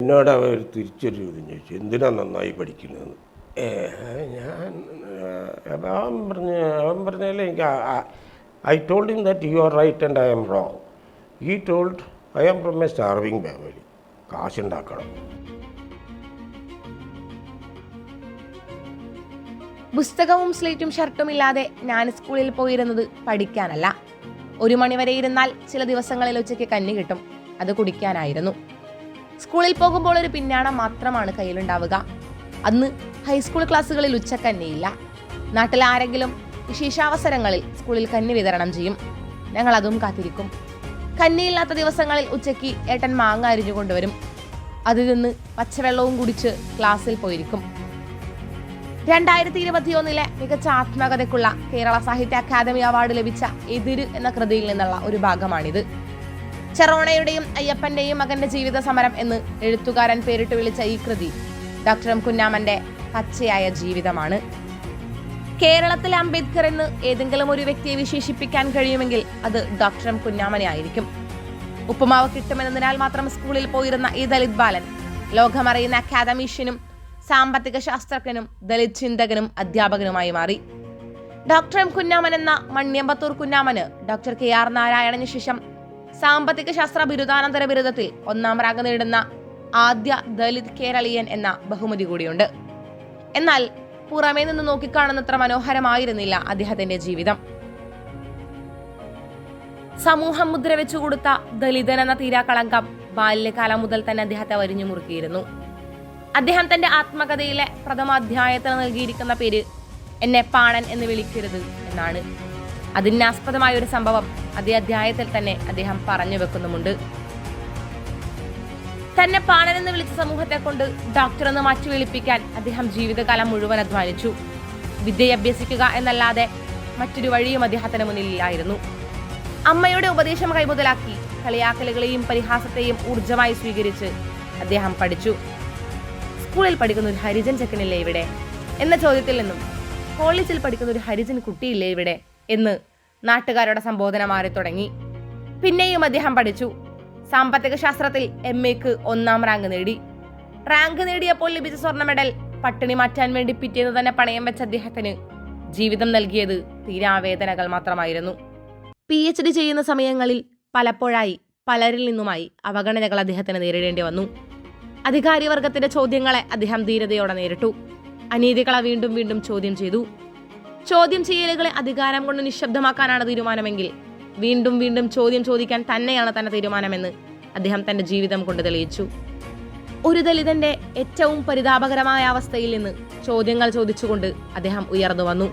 എന്നോട് അവർ തിരിച്ചൊരു ചോദ്യം ചോദിച്ചു, എന്തിനാ നന്നായി പഠിക്കുന്നതെന്ന്. അവൻ പറഞ്ഞാലേ എനിക്ക് I told him that you are right and I am wrong. He told I am from a starving family, കാശുണ്ടാക്കണം. പുസ്തകവും സ്ലേറ്റും ഷർട്ടും ഇല്ലാതെ ഞാൻ സ്കൂളിൽ പോയിരുന്നത് പഠിക്കാനല്ല. 1 മണിവരെ ഇരുന്നാൽ ചില ദിവസങ്ങളിൽ ഉച്ചയ്ക്ക് കഞ്ഞി കിട്ടും, അത് കുടിക്കാനായിരുന്നു. സ്കൂളിൽ പോകുമ്പോൾ ഒരു പിന്നാണം മാത്രമാണ് കയ്യിലുണ്ടാവുക. അന്ന് ഹൈസ്കൂൾ ക്ലാസ്സുകളിൽ ഉച്ചക്കഞ്ഞിയില്ല. നാട്ടിൽ ആരെങ്കിലും വിശേഷാവസരങ്ങളിൽ സ്കൂളിൽ കഞ്ഞി വിതരണം ചെയ്യും. ഞങ്ങൾ അതും കാത്തിരിക്കും. കഞ്ഞിയില്ലാത്ത ദിവസങ്ങളിൽ ഉച്ചയ്ക്ക് ഏട്ടൻ മാങ്ങ അരിഞ്ഞു കൊണ്ടുവരും. അതിൽ നിന്ന് പച്ചവെള്ളവും കുടിച്ച് ക്ലാസ്സിൽ പോയിരിക്കും. 2021 മികച്ച ആത്മകഥയ്ക്കുള്ള കേരള സാഹിത്യ അക്കാദമി അവാർഡ് ലഭിച്ച എതിര് എന്ന കൃതിയിൽ നിന്നുള്ള ഒരു ഭാഗമാണിത്. ചെറോണയുടെയും അയ്യപ്പന്റെയും മകന്റെ ജീവിത സമരം എന്ന് എഴുത്തുകാരൻ പേരിട്ട് വിളിച്ച ഈ കൃതി ഡോക്ടർ എം കുഞ്ഞാമന്റെ പച്ചയായ ജീവിതമാണ്. കേരളത്തിലെ അംബേദ്കർ എന്ന് ഏതെങ്കിലും ഒരു വ്യക്തിയെ വിശേഷിപ്പിക്കാൻ കഴിയുമെങ്കിൽ അത് ഡോക്ടർ എം കുഞ്ഞാമനെ ആയിരിക്കും. ഉപ്പുമാവ് കിട്ടുമെന്നതിനാൽ മാത്രം സ്കൂളിൽ പോയിരുന്ന ഈ ദലിത് ബാലൻ ലോകമറിയുന്ന അക്കാദമീഷ്യനും സാമ്പത്തിക ശാസ്ത്രജ്ഞനും ദലിത് ചിന്തകനും അധ്യാപകനുമായി മാറി. ഡോക്ടർ എം കുഞ്ഞാമൻ എന്ന മണ്യമ്പത്തൂർ കുഞ്ഞാമന് ഡോക്ടർ KR നാരായണന് ശേഷം സാമ്പത്തിക ശാസ്ത്ര ബിരുദാനന്തര ബിരുദത്തിൽ 1ാം റാങ്ക് നേടുന്ന ആദ്യ ദലിത് കേരളീയൻ എന്ന ബഹുമതി കൂടിയുണ്ട്. എന്നാൽ പുറമേ നിന്ന് നോക്കിക്കാണുന്നത്ര മനോഹരമായിരുന്നില്ല അദ്ദേഹത്തിന്റെ ജീവിതം. സമൂഹം മുദ്ര വെച്ചുകൊടുത്ത ദലിതൻ എന്ന തീരാക്കളങ്കം ബാല്യകാലം മുതൽ തന്നെ അദ്ദേഹത്തെ വരിഞ്ഞു മുറുക്കിയിരുന്നു. അദ്ദേഹം തന്റെ ആത്മകഥയിലെ പ്രഥമാധ്യായത്തിന് നൽകിയിരിക്കുന്ന പേര് എന്നെ പാണൻ എന്ന് വിളിക്കരുത് എന്നാണ്. അതിനാസ്പദമായ ഒരു സംഭവം അതേ അധ്യായത്തിൽ തന്നെ അദ്ദേഹം പറഞ്ഞു വെക്കുന്നുമുണ്ട്. തന്നെ പാണൻ എന്ന് വിളിച്ച സമൂഹത്തെ കൊണ്ട് ഡോക്ടർ എന്ന് മാറ്റി വിളിപ്പിക്കാൻ അദ്ദേഹം ജീവിതകാലം മുഴുവൻ അധ്വാനിച്ചു. വിദ്യ അഭ്യസിക്കുക എന്നല്ലാതെ മറ്റൊരു വഴിയും അദ്ദേഹത്തിന് മുന്നിലില്ലായിരുന്നു. അമ്മയുടെ ഉപദേശം കൈമുതലാക്കി കളിയാക്കലുകളെയും പരിഹാസത്തെയും ഊർജ്ജമായി സ്വീകരിച്ച് അദ്ദേഹം പഠിച്ചു. സ്കൂളിൽ പഠിക്കുന്ന ഒരു ഹരിജൻ ചെക്കനില്ലേ ഇവിടെ എന്ന ചോദ്യത്തിൽ നിന്നും കോളേജിൽ പഠിക്കുന്ന ഒരു ഹരിജൻ കുട്ടിയില്ലേ ഇവിടെ എന്ന് നാട്ടുകാരുടെ സംബോധന മാറി തുടങ്ങി. പിന്നെയും അദ്ദേഹം പഠിച്ചു. സാമ്പത്തിക ശാസ്ത്രത്തിൽ MAക്ക് 1ാം റാങ്ക് നേടി. റാങ്ക് നേടിയപ്പോൾ ലഭിച്ച സ്വർണ്ണ മെഡൽ പട്ടിണി മാറ്റാൻ വേണ്ടി പിറ്റേന്ന് തന്നെ പണയം വെച്ച അദ്ദേഹത്തിന് ജീവിതം നൽകിയത് തീരാവേദനകൾ മാത്രമായിരുന്നു. PhD ചെയ്യുന്ന സമയങ്ങളിൽ പലപ്പോഴായി പലരിൽ നിന്നുമായി അവഗണനകൾ അദ്ദേഹത്തിന് നേരിടേണ്ടി വന്നു. അധികാരിവർഗത്തിന്റെ ചോദ്യങ്ങളെ അദ്ദേഹം ധീരതയോടെ നേരിട്ടു. അനീതികളെ വീണ്ടും വീണ്ടും ചോദ്യം ചെയ്തു. ചോദ്യം ചെയ്യലുകളെ അധികാരം കൊണ്ട് നിശബ്ദമാക്കാനാണ് തീരുമാനമെങ്കിൽ വീണ്ടും വീണ്ടും ചോദ്യം ചോദിക്കാൻ തന്നെയാണ് തന്റെ തീരുമാനമെന്ന് അദ്ദേഹം തന്റെ ജീവിതം കൊണ്ട് തെളിയിച്ചു. ഒരു ദലിതന്റെ ഏറ്റവും പരിതാപകരമായ അവസ്ഥയിൽ നിന്ന് ചോദ്യങ്ങൾ ചോദിച്ചുകൊണ്ട് അദ്ദേഹം ഉയർന്നു വന്നു.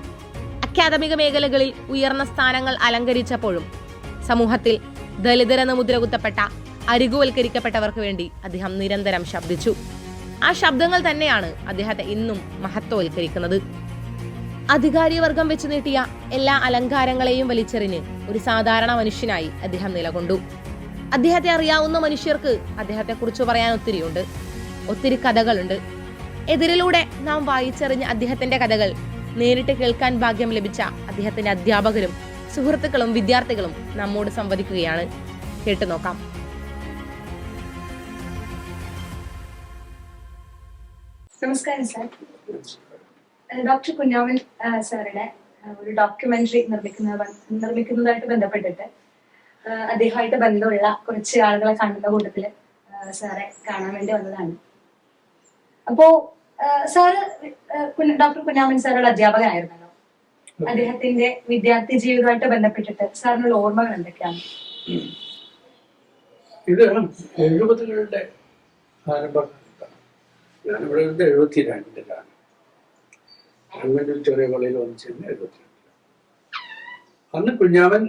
അക്കാദമിക മേഖലകളിൽ ഉയർന്ന സ്ഥാനങ്ങൾ അലങ്കരിച്ചപ്പോഴും സമൂഹത്തിൽ ദലിതരെന്ന് മുദ്രകുത്തപ്പെട്ട അരികുവൽക്കരിക്കപ്പെട്ടവർക്ക് വേണ്ടി അദ്ദേഹം നിരന്തരം ശബ്ദിച്ചു. ആ ശബ്ദങ്ങൾ തന്നെയാണ് അദ്ദേഹത്തെ ഇന്നും മഹത്വവൽക്കരിക്കുന്നത്. അധികാരിവർഗം വെച്ച് നീട്ടിയ എല്ലാ അലങ്കാരങ്ങളെയും വലിച്ചെറിഞ്ഞ് ഒരു സാധാരണ മനുഷ്യനായി അദ്ദേഹം നിലകൊണ്ടു. അദ്ദേഹത്തെ അറിയാവുന്ന മനുഷ്യർക്ക് അദ്ദേഹത്തെ കുറിച്ച് പറയാൻ ഒത്തിരിയുണ്ട്, ഒത്തിരി കഥകളുണ്ട്. എതിരിലൂടെ നാം വായിച്ചെറിഞ്ഞ അദ്ദേഹത്തിന്റെ കഥകൾ നേരിട്ട് കേൾക്കാൻ ഭാഗ്യം ലഭിച്ച അദ്ദേഹത്തിന്റെ അധ്യാപകരും സുഹൃത്തുക്കളും വിദ്യാർത്ഥികളും നമ്മോട് സംവദിക്കുകയാണ്. കേട്ടു നോക്കാം. നമസ്കാരം സാർ. ഡോക്ടർ കുഞ്ഞാമൻ സാറുടെ ഒരു ഡോക്യുമെന്ററി നിർമ്മിക്കുന്നതായിട്ട് ബന്ധപ്പെട്ടിട്ട് അദ്ദേഹമായിട്ട് ബന്ധമുള്ള കുറച്ച് ആളുകളെ കാണുന്ന കൂട്ടത്തില് സാറെ കാണാൻ വേണ്ടി വന്നതാണ്. അപ്പോ സാറ് ഡോക്ടർ കുഞ്ഞാമൻ സാറുടെ അധ്യാപകനായിരുന്നല്ലോ. അദ്ദേഹത്തിന്റെ വിദ്യാർത്ഥി ജീവിതമായിട്ട് ബന്ധപ്പെട്ടിട്ട് സാറിനുള്ള ഓർമ്മകൾ എന്തൊക്കെയാണ്? ഇത് 70കളുടെ ആരംഭം. ഞാനിവിടെ 72-ലാണ്. ഗവൺമെന്റ് ചെറിയ കോളേജിൽ വന്നിരുന്ന 72. അന്ന് കുഞ്ഞാമൻ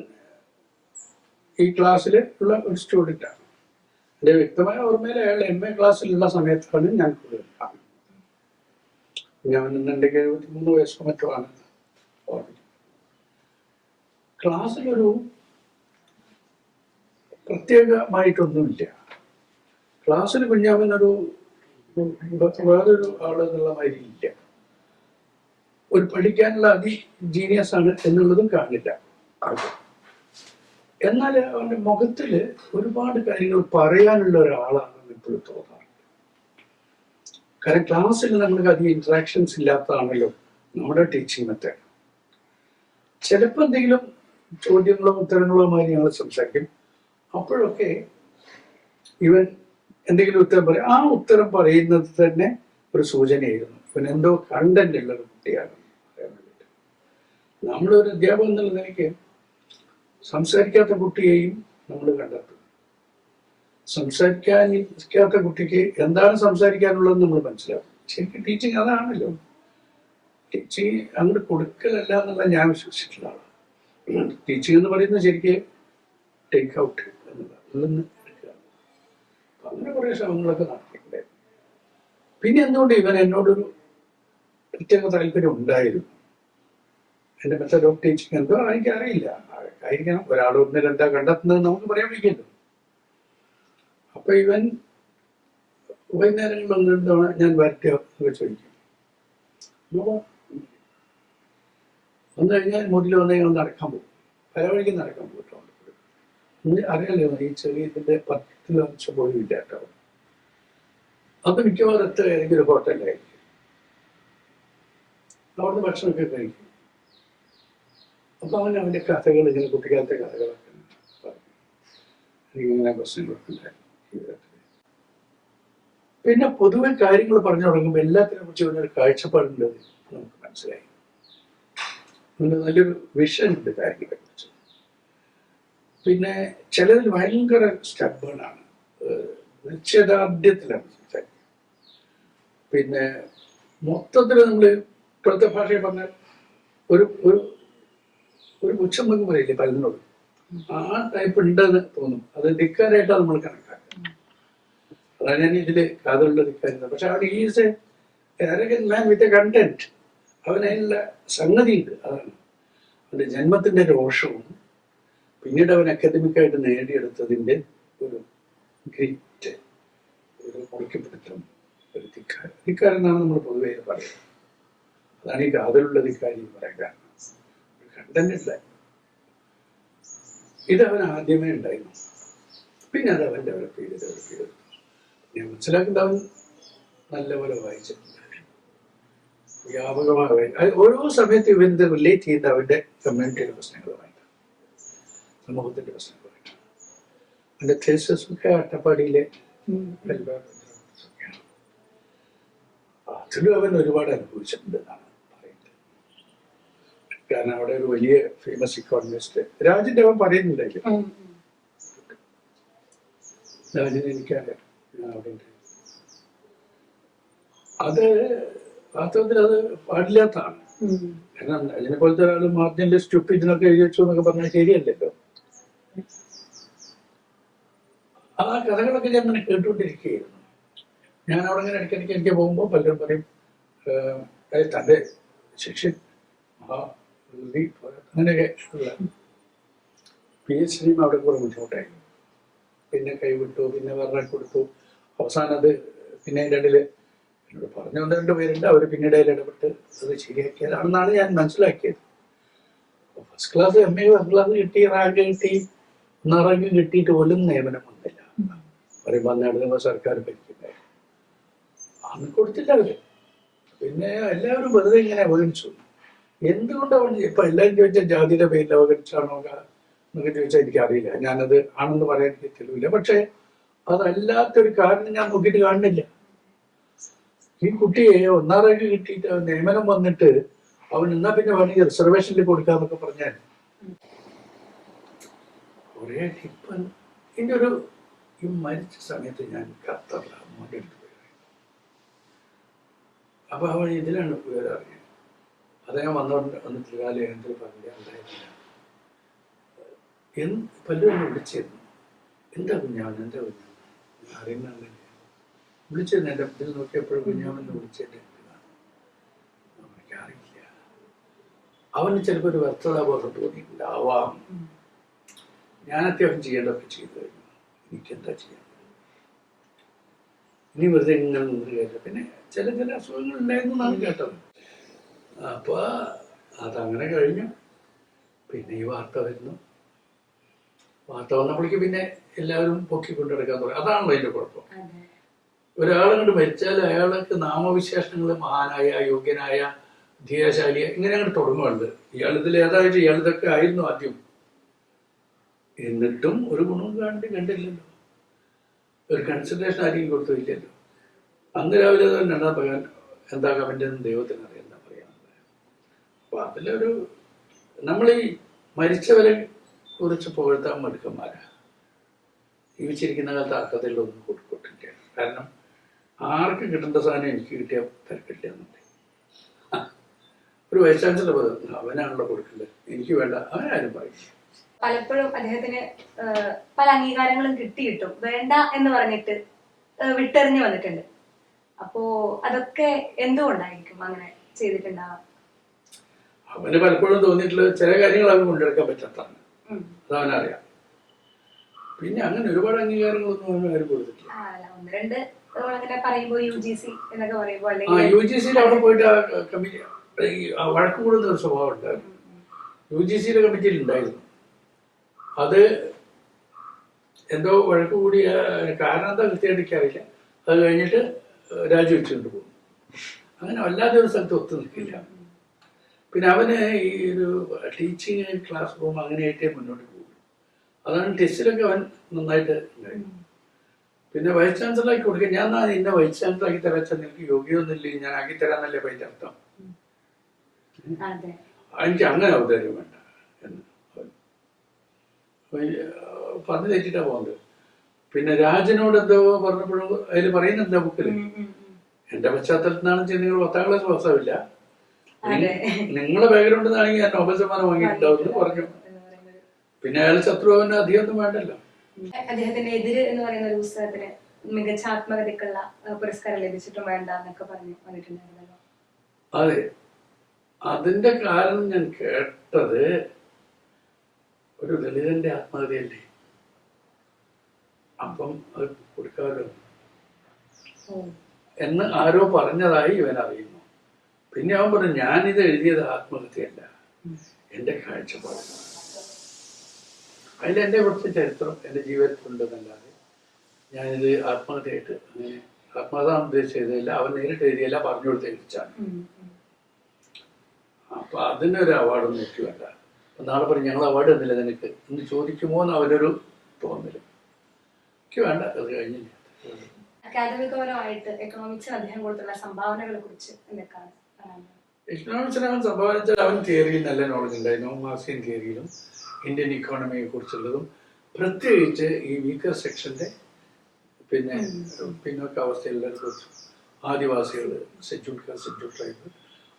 ഈ ക്ലാസ്സിൽ ഉള്ള ഒരു സ്റ്റുഡൻ്റാണ്. എൻ്റെ വ്യക്തമായ ഓർമ്മയിൽ അയാൾ MA ക്ലാസ്സിലുള്ള സമയത്താണ് ഞാൻ കൂടുതൽ കാണുന്നത്. കുഞ്ഞാമൻ എൻ്റെ 73 വയസ്സോ മറ്റോ ആണ് ഓർമ്മ. ക്ലാസ്സിലൊരു പ്രത്യേകമായിട്ടൊന്നുമില്ല. ക്ലാസ്സിൽ കുഞ്ഞാമൻ വേറൊരു ആളെന്നുള്ള മാതിരി ഇല്ല. ഒരു പഠിക്കാനുള്ള ജീനിയസ് ആണ് എന്നുള്ളതും കാണില്ല. എന്നാൽ അവന്റെ മുഖത്തില് ഒരുപാട് കാര്യങ്ങൾ പറയാനുള്ള ഒരാളാണെന്ന് ഇപ്പോഴും തോന്നാറുണ്ട്. കാരണം ക്ലാസ്സിൽ നമ്മൾക്ക് അധികം ഇന്ററാക്ഷൻസ് ഇല്ലാത്തതാണല്ലോ നമ്മുടെ ടീച്ചിങ് മെത്തേഡ്. ചിലപ്പോൾ എന്തെങ്കിലും ചോദ്യങ്ങളോ ഉത്തരങ്ങളുമായി ഞങ്ങൾ സംസാരിക്കും. അപ്പോഴൊക്കെ ഇവൻ എന്തെങ്കിലും ഉത്തരം പറയും. ആ ഉത്തരം പറയുന്നത് തന്നെ ഒരു സൂചനയായിരുന്നു ഇവൻ എന്തോ കണ്ടന്റ് ഉള്ള ഒരു കുട്ടിയാണ് പറയാൻ വേണ്ടിയിട്ട്. നമ്മളൊരു അധ്യാപകൻ എന്നുള്ള നിലയ്ക്ക് സംസാരിക്കാത്ത കുട്ടിയെയും നമ്മൾ കണ്ടെത്തും. സംസാരിക്കാത്ത കുട്ടിക്ക് എന്താണ് സംസാരിക്കാനുള്ളതെന്ന് നമ്മൾ മനസ്സിലാക്കും. ശരിക്കും ടീച്ചിങ് അതാണല്ലോ. ടീച്ചിങ് അങ്ങോട്ട് കൊടുക്കലല്ല എന്നുള്ള ഞാൻ വിശ്വസിച്ചിട്ടുള്ള ആളാണ്. ടീച്ചിങ് എന്ന് പറയുന്നത് ശരിക്ക് ടേക്ക് ഔട്ട് എന്നതാണ്, ഉള്ളിന്ന് എടുക്കുക. അങ്ങനെ കുറേ ശ്രമങ്ങളൊക്കെ നടത്തിയിട്ടുണ്ടായിരുന്നു. പിന്നെ എന്തുകൊണ്ട് ഇവൻ എന്നോടൊരു പ്രത്യേക താല്പര്യം ഉണ്ടായിരുന്നു. എൻ്റെ മെത്തേഡ് ഓഫ് ടീച്ചിങ് എന്തോ എനിക്കറിയില്ല. ആയിരിക്കണം, ഒരാൾ ഒന്ന് രണ്ടാ കണ്ടെത്തുന്നത് നമുക്ക് പറയാൻ വയ്ക്കല്ലോ. അപ്പൊ ഇവൻ വൈകുന്നേരങ്ങളിൽ ഒന്ന് രണ്ട് തവണ ഞാൻ വരട്ടെ ഒക്കെ ചോദിക്കും. വന്നു കഴിഞ്ഞാൽ മുന്നിൽ വന്ന് ഞങ്ങൾ നടക്കാൻ പോകും. പല വഴിക്ക് നടക്കാൻ പോയിട്ടോ. അറിയാലോ, ഈ ചെറിയ ഇതിന്റെ 10 അംശം പോലും ഇല്ല കേട്ടോ. അത് മിക്കവാറും ഏതെങ്കിലും ഒരു ഹോട്ടലിലായിരിക്കും. അവിടുന്ന് ഭക്ഷണമൊക്കെ കഴിക്കും. അപ്പൊ അവൻ്റെ കഥകൾ, ഇങ്ങനെ കുട്ടിക്കാലത്തെ കഥകളൊക്കെ പറയും. എനിക്കിങ്ങനെ പ്രശ്നങ്ങളൊക്കെ ഉണ്ടായിരുന്നു ജീവിതത്തിൽ. പിന്നെ പൊതുവെ കാര്യങ്ങൾ പറഞ്ഞു തുടങ്ങുമ്പോൾ എല്ലാത്തിനെ കുറിച്ച് ഒരു കാഴ്ചപ്പാടുള്ളത് നമുക്ക് മനസ്സിലായി. നല്ലൊരു വിഷൻ ഉണ്ട് കാര്യങ്ങളെ കുറിച്ച്. പിന്നെ ചിലതിൽ ഭയങ്കര സ്റ്റബേണാണ്, നിശ്ചയദാർഢ്യത്തിലാണ് സംസാരിക്കുന്നത്. പിന്നെ മൊത്തത്തിൽ നമ്മൾ ഇപ്പോഴത്തെ ഭാഷയിൽ പറഞ്ഞാൽ ഒരു ഒരു ഒരു പുച്ഛം എന്നൊക്കെ പറയില്ലേ പലതിനോട്, ആ ടൈപ്പ് ഉണ്ടെന്ന് തോന്നും. അത് ധിക്കാരായിട്ടാണ് നമ്മൾ കണക്കാക്കുന്നത്. അതാണ് ഞാൻ ഇതില് കാതലുള്ള ധിക്കാരുന്നത്. പക്ഷെ അവിടെ is a man with a content. അവനതിനുള്ള സംഗതി ഉണ്ട്. അതാണ് അവന്റെ ജന്മത്തിന്റെ രോഷവും പിന്നീട് അവൻ അക്കാദമിക്കായിട്ട് നേടിയെടുത്തതിന്റെ ഒരു ഗ്രിറ്റ്, ഒരു മുറിക്കപ്പെടുത്തം, ഒരു ധിക്കാരം എന്നാണ് നമ്മൾ പൊതുവെ പറയുന്നത്. അതാണ് ഈ കാതലുള്ള ധിക്കാരി എന്ന് പറയാൻ കാരണം. കണ്ടന്റ് ഇല്ല. ഇതവൻ ആദ്യമേ ഉണ്ടായിരുന്നു. പിന്നെ അത് അവൻ ഡെവലപ്പ് ചെയ്ത് ഞാൻ മനസ്സിലാക്കുന്നത് അവൻ നല്ലപോലെ വായിച്ചിട്ടുണ്ട്. വ്യാപകമായി ഓരോ സമയത്ത് ഇവന്റെ റിലേറ്റ് ചെയ്ത് അവന്റെ കമ്മ്യൂണിറ്റിയുടെ പ്രശ്നങ്ങളുമായിട്ട്, സമൂഹത്തിന്റെ പ്രശ്നങ്ങളുമായിട്ട്. അവന്റെ തേസസൊക്കെ അട്ടപ്പാടിയിലെ ഒക്കെയാണ്. അതിലും അവൻ ഒരുപാട് അനുഭവിച്ചിട്ടുണ്ട് എന്നാണ് പറയുന്നത്. കാരണം അവിടെ ഒരു വലിയ ഫേമസ് ഇക്കോണമിസ്റ്റ് രാജിന്റെ അവൻ പറയുന്നുണ്ടായിരുന്നു. രാജിന് എനിക്കറിയാം, ഞാൻ അവിടെ ഉണ്ട്. അത് വാസ്തവത്തിൽ അത് പാടില്ലാത്തതാണ്. കാരണം അതിനെ പോലത്തെ ഒരാൾ മാർജിനിൽ സ്റ്റുപ്പിഡിനൊക്കെ എഴുതി വെച്ചു എന്നൊക്കെ പറഞ്ഞാൽ ശരിയല്ലല്ലോ. ആ കഥകളൊക്കെ ഞാൻ അങ്ങനെ കേട്ടുകൊണ്ടിരിക്കുകയായിരുന്നു. ഞാൻ അവിടെ ഇങ്ങനെ ഇടയ്ക്കിടയ്ക്ക് എനിക്ക് പോകുമ്പോൾ പലരും പറയും തൻ്റെ ശിഷ്യൻ അങ്ങനെയൊക്കെ ഉള്ള PhD അവിടെ കൂടെ ബുദ്ധിമുട്ടായി. പിന്നെ കൈവിട്ടു, പിന്നെ പറഞ്ഞ കൊടുത്തു. അവസാനം അത് പിന്നെ അതിൻ്റെ ഇടയിൽ എന്നോട് പറഞ്ഞ 1-2 പേരുണ്ട്. അവർ പിന്നീട് അതിൽ ഇടപെട്ട് അത് ശരിയാക്കിയതാണെന്നാണ് ഞാൻ മനസ്സിലാക്കിയത്. First class MA first class കിട്ടി, റാങ്ക് കിട്ടി, 1 റാങ്ക് കിട്ടിയിട്ട് പോലും നിയമനം വന്നില്ല. പറയുമ്പോൾ അന്ന് സർക്കാർ ഭരിക്കുന്നത് അന്ന് കൊടുത്തില്ല അവര്. പിന്നെ എല്ലാവരും വെറുതെ ഇങ്ങനെ അവഗണിച്ചു. എന്തുകൊണ്ടാണ് ഇപ്പൊ എല്ലാവരും ചോദിച്ചാൽ ജാതിയുടെ പേരിൽ അവഗണിച്ചാണോ എന്നൊക്കെ ചോദിച്ചാൽ എനിക്കറിയില്ല. ഞാനത് ആണെന്ന് പറയാൻ എനിക്ക് തെളിവില്ല. പക്ഷെ അതല്ലാത്തൊരു കാരണം ഞാൻ നോക്കിയിട്ട് കാണുന്നില്ല. ഈ കുട്ടിയെ 1 റാങ്ക് കിട്ടിയിട്ട് നിയമനം വന്നിട്ട് അവൻ എന്നാ പിന്നെ വേണമെങ്കിൽ റിസർവേഷനിൽ കൊടുക്കാന്നൊക്കെ പറഞ്ഞാൽ കുറെ ഇപ്പം ഇതിൻ്റെ ഒരു ഈ മരിച്ച സമയത്ത് ഞാൻ ഖത്തറിലാണ് മോൻ്റെ അടുത്ത് പോയി. അപ്പൊ അവൻ ഇതിലാണ് വിവരം അറിഞ്ഞത്. അദ്ദേഹം വന്നിട്ട് കാലഘട്ടത്തിൽ പറഞ്ഞില്ല ഉണ്ടായിരുന്നില്ല. പലരും എന്നെ വിളിച്ചിരുന്നു. എന്താ കുഞ്ഞാവൻ, എന്താ കുഞ്ഞാവൻ അറിയുന്നുണ്ട് വിളിച്ചിരുന്നു. എൻ്റെ ഇതിൽ നോക്കിയപ്പോഴും കുഞ്ഞാവനെ വിളിച്ചിട്ട് എനിക്കറിയില്ല. അവന് ചിലപ്പോൾ ഒരു വ്യക്തതാബോധം തോന്നിയിട്ടുണ്ടാവാം. ഞാൻ അത്യാവശ്യം ചെയ്യേണ്ടതൊക്കെ ചെയ്തു കഴിഞ്ഞു. എനിക്കെന്താ ചെയ്യാൻ? ഇനി വെറുതെ ഇങ്ങനെ നിന്ന് കേട്ടു. പിന്നെ ചില അസുഖങ്ങൾ ഉണ്ടായിരുന്നു എന്നാണ് കേട്ടത്. അപ്പൊ അതങ്ങനെ കഴിഞ്ഞു. പിന്നെ ഈ വാർത്ത വരുന്നു. വാർത്ത വന്നപ്പോഴേക്ക് പിന്നെ എല്ലാവരും പൊക്കിക്കൊണ്ടെടുക്കാൻ തുടങ്ങി. അതാണല്ലോ അതിന്റെ കുഴപ്പം. ഒരാളങ്ങോട്ട് മരിച്ചാൽ അയാൾക്ക് നാമവിശേഷണങ്ങൾ മഹാനായ, യോഗ്യനായ, ധീരശാലി ഇങ്ങനെ അങ്ങോട്ട് തുടങ്ങുന്നുണ്ട്. ഇയാൾ ഇതിൽ ഏതായിട്ട് ഇയാൾ ഇതൊക്കെ ആയിരുന്നു ആദ്യം. എന്നിട്ടും ഒരു ഗുണവും കണ്ടില്ലല്ലോ, ഒരു കൺസിഡറേഷൻ ആരെങ്കിലും കൊടുത്തില്ലല്ലോ. അന്ന് രാവിലെ തന്നെ രണ്ടാം പകൽ എന്താ കമൻ്റ് എന്ന് ദൈവത്തിന് അറിയാം, എന്താ പറയാനുള്ളത്. അപ്പോൾ അതിലൊരു നമ്മൾ ഈ മരിച്ചവരെ കുറിച്ച് പുകഴ്ത്താൻ മടുക്കന്മാരാ. ജീവിച്ചിരിക്കുന്ന കാലത്ത് ആർക്കതിലൊന്നും കൊടുക്കില്ല. കാരണം ആർക്ക് കിട്ടേണ്ട സാധനം എനിക്ക് കിട്ടിയാൽ തിരക്കില്ല എന്നുണ്ട്. ഒരു വൈസ് ചാൻസലർ പറഞ്ഞു അവനാണല്ലോ കൊടുക്കേണ്ടത്, എനിക്ക് വേണ്ട, അവനാരും പറയില്ല. പലപ്പോഴും അദ്ദേഹത്തിന് പല അംഗീകാരങ്ങളും കിട്ടിയിട്ടും വേണ്ട എന്ന് പറഞ്ഞിട്ട് വിട്ടെറിഞ്ഞു വന്നിട്ടുണ്ട്. അപ്പോ അതൊക്കെ എന്തുകൊണ്ടായിരിക്കും അങ്ങനെ ചെയ്തിട്ടുണ്ടാവാം? അവന് പലപ്പോഴും തോന്നിയിട്ടുള്ള ചില കാര്യങ്ങൾ അവൻ കൊണ്ടെടുക്കാൻ പറ്റാത്തതാണ്, അതവനറിയാം. പിന്നെ അങ്ങനെ ഒരുപാട് അംഗീകാരങ്ങളൊന്നും അവന് ആരും കൊടുത്തിട്ടില്ല. ഒന്ന് രണ്ട് അങ്ങനെ പറയുമ്പോ UGC എന്നൊക്കെ പറയുമ്പോ UGC അവിടെ പോയിട്ട് ആ കമ്മിറ്റി വഴക്ക് കൂടുന്ന ഒരു സ്വഭാവം ഉണ്ടായിരുന്നു. UGCയുടെ കമ്മിറ്റിയിൽ ഉണ്ടായിരുന്നു. അത് എന്തോ വഴക്ക് കൂടിയ കാരണം എന്താ കൃത്യമായിട്ട് എനിക്കറിയില്ല. അത് കഴിഞ്ഞിട്ട് രാജിവെച്ചുകൊണ്ട് പോകും. അങ്ങനെ വല്ലാതെ ഒരു സ്ഥലത്ത് ഒത്തു നിൽക്കില്ല. പിന്നെ അവന് ഈ ഒരു ടീച്ചിങ് ക്ലാസ് റൂം അങ്ങനെയായിട്ടേ മുന്നോട്ട് പോകും. അതാണ് ടെസ്റ്റിലൊക്കെ അവൻ നന്നായിട്ട് ഉണ്ടായിരുന്നു. പിന്നെ വൈസ് ചാൻസലറാക്കി കൊടുക്കുക, ഞാൻ ഇന്ന വൈസ് ചാൻസലർ ആക്കി തരാൻ വെച്ചാൽ നിനക്ക് യോഗ്യമൊന്നുമില്ല, ഞാൻ ആക്കി തരാന്നല്ലേ പൈസ അർത്ഥം. എനിക്ക് അങ്ങനെ അവതാരം വേണ്ട എന്ന് പറഞ്ഞു തെറ്റിട്ടാ പോകുന്നത്. പിന്നെ രാജനോട് എന്തോ പറഞ്ഞപ്പോഴും അതിൽ പറയുന്നുണ്ട് ബുക്കില്, എന്റെ പശ്ചാത്തലത്തിൽ നിന്നാണെന്ന് നിങ്ങൾ 10ാം ക്ലാസ് പാസ്സാവില്ല, നിങ്ങളെ ബാക്ക്ഗ്രൗണ്ടിൽ നിന്നാണെങ്കിൽ ഞാൻ നോബൽ സമ്മാനം വാങ്ങിയിട്ടുണ്ടാവും എന്ന് പറഞ്ഞു. പിന്നെ അയാൾ ശത്രുവിന് അധികം ഒന്നും വേണ്ടല്ലോ. അദ്ദേഹത്തിന്റെ എതിര് എന്ന് പറയുന്ന ഒരു പുസ്തകത്തിന് മികച്ച ആത്മകഥയ്ക്കുള്ള പുരസ്കാരം ലഭിച്ചിട്ടും വേണ്ട എന്നൊക്കെ പറഞ്ഞു വന്നിട്ടുണ്ടായിരുന്നല്ലോ. അതെ, അതിന്റെ കാരണം ഞാൻ കേട്ടത് ഒരു ദളിതന്റെ ആത്മകഥയല്ലേ, അപ്പം അത് കൊടുക്കാമല്ലോ എന്ന് ആരോ പറഞ്ഞതായി ഇവൻ അറിയുന്നു. പിന്നെ അവൻ പറഞ്ഞു ഞാനിത് എഴുതിയത് ആത്മകഥയല്ല, എൻ്റെ കാഴ്ചപ്പാട്. അതിൽ എൻ്റെ കുറച്ച് ചരിത്രം എൻ്റെ ജീവിതത്തിലുണ്ടെന്നല്ലാതെ ഞാനിത് ആത്മകഥയായിട്ട് അങ്ങനെ ആത്മകഥ ഉദ്ദേശിച്ച് എഴുതിയില്ല, അവൻ നേരിട്ട് എഴുതിയല്ല, പറഞ്ഞു കൊടുത്ത് എഴുതിച്ചാണ്. അപ്പൊ അതിനൊരു അവാർഡൊന്നും എനിക്ക് വേണ്ട. നാളെ പറയും ഞങ്ങൾ അവാർഡ് തന്നില്ല നിനക്ക് എന്ന് ചോദിക്കുമോ എന്ന് അവരൊരു തോന്നല്. എനിക്ക് വേണ്ട, അത് കഴിഞ്ഞില്ല. അക്കാദമികപരമായിട്ട് എക്കണോമിക്സിന് അദ്ദേഹം കൊടുത്തുള്ള സംഭാവനകളെ കുറിച്ച് എന്തൊക്കെയാണ്? എക്കണോമിക്സിന് അവൻ സംഭാവനിച്ചാൽ അവൻ തിയറിയിൽ നല്ല നോളജ് ഉണ്ടായിരുന്നു. മാർക്സിയൻ തിയറിയിലും ഇന്ത്യൻ ഇക്കോണമിയെ കുറിച്ചുള്ളതും പ്രത്യേകിച്ച് ഈ വീക്കർ സെക്ഷന്റെ പിന്നെ പിന്നോക്കാവസ്ഥയിലുള്ള കുറിച്ചും ആദിവാസികൾ, ഷെഡ്യൂൾ കാസ്റ്റ്, ഷെഡ്യൂൾ ട്രൈബ്,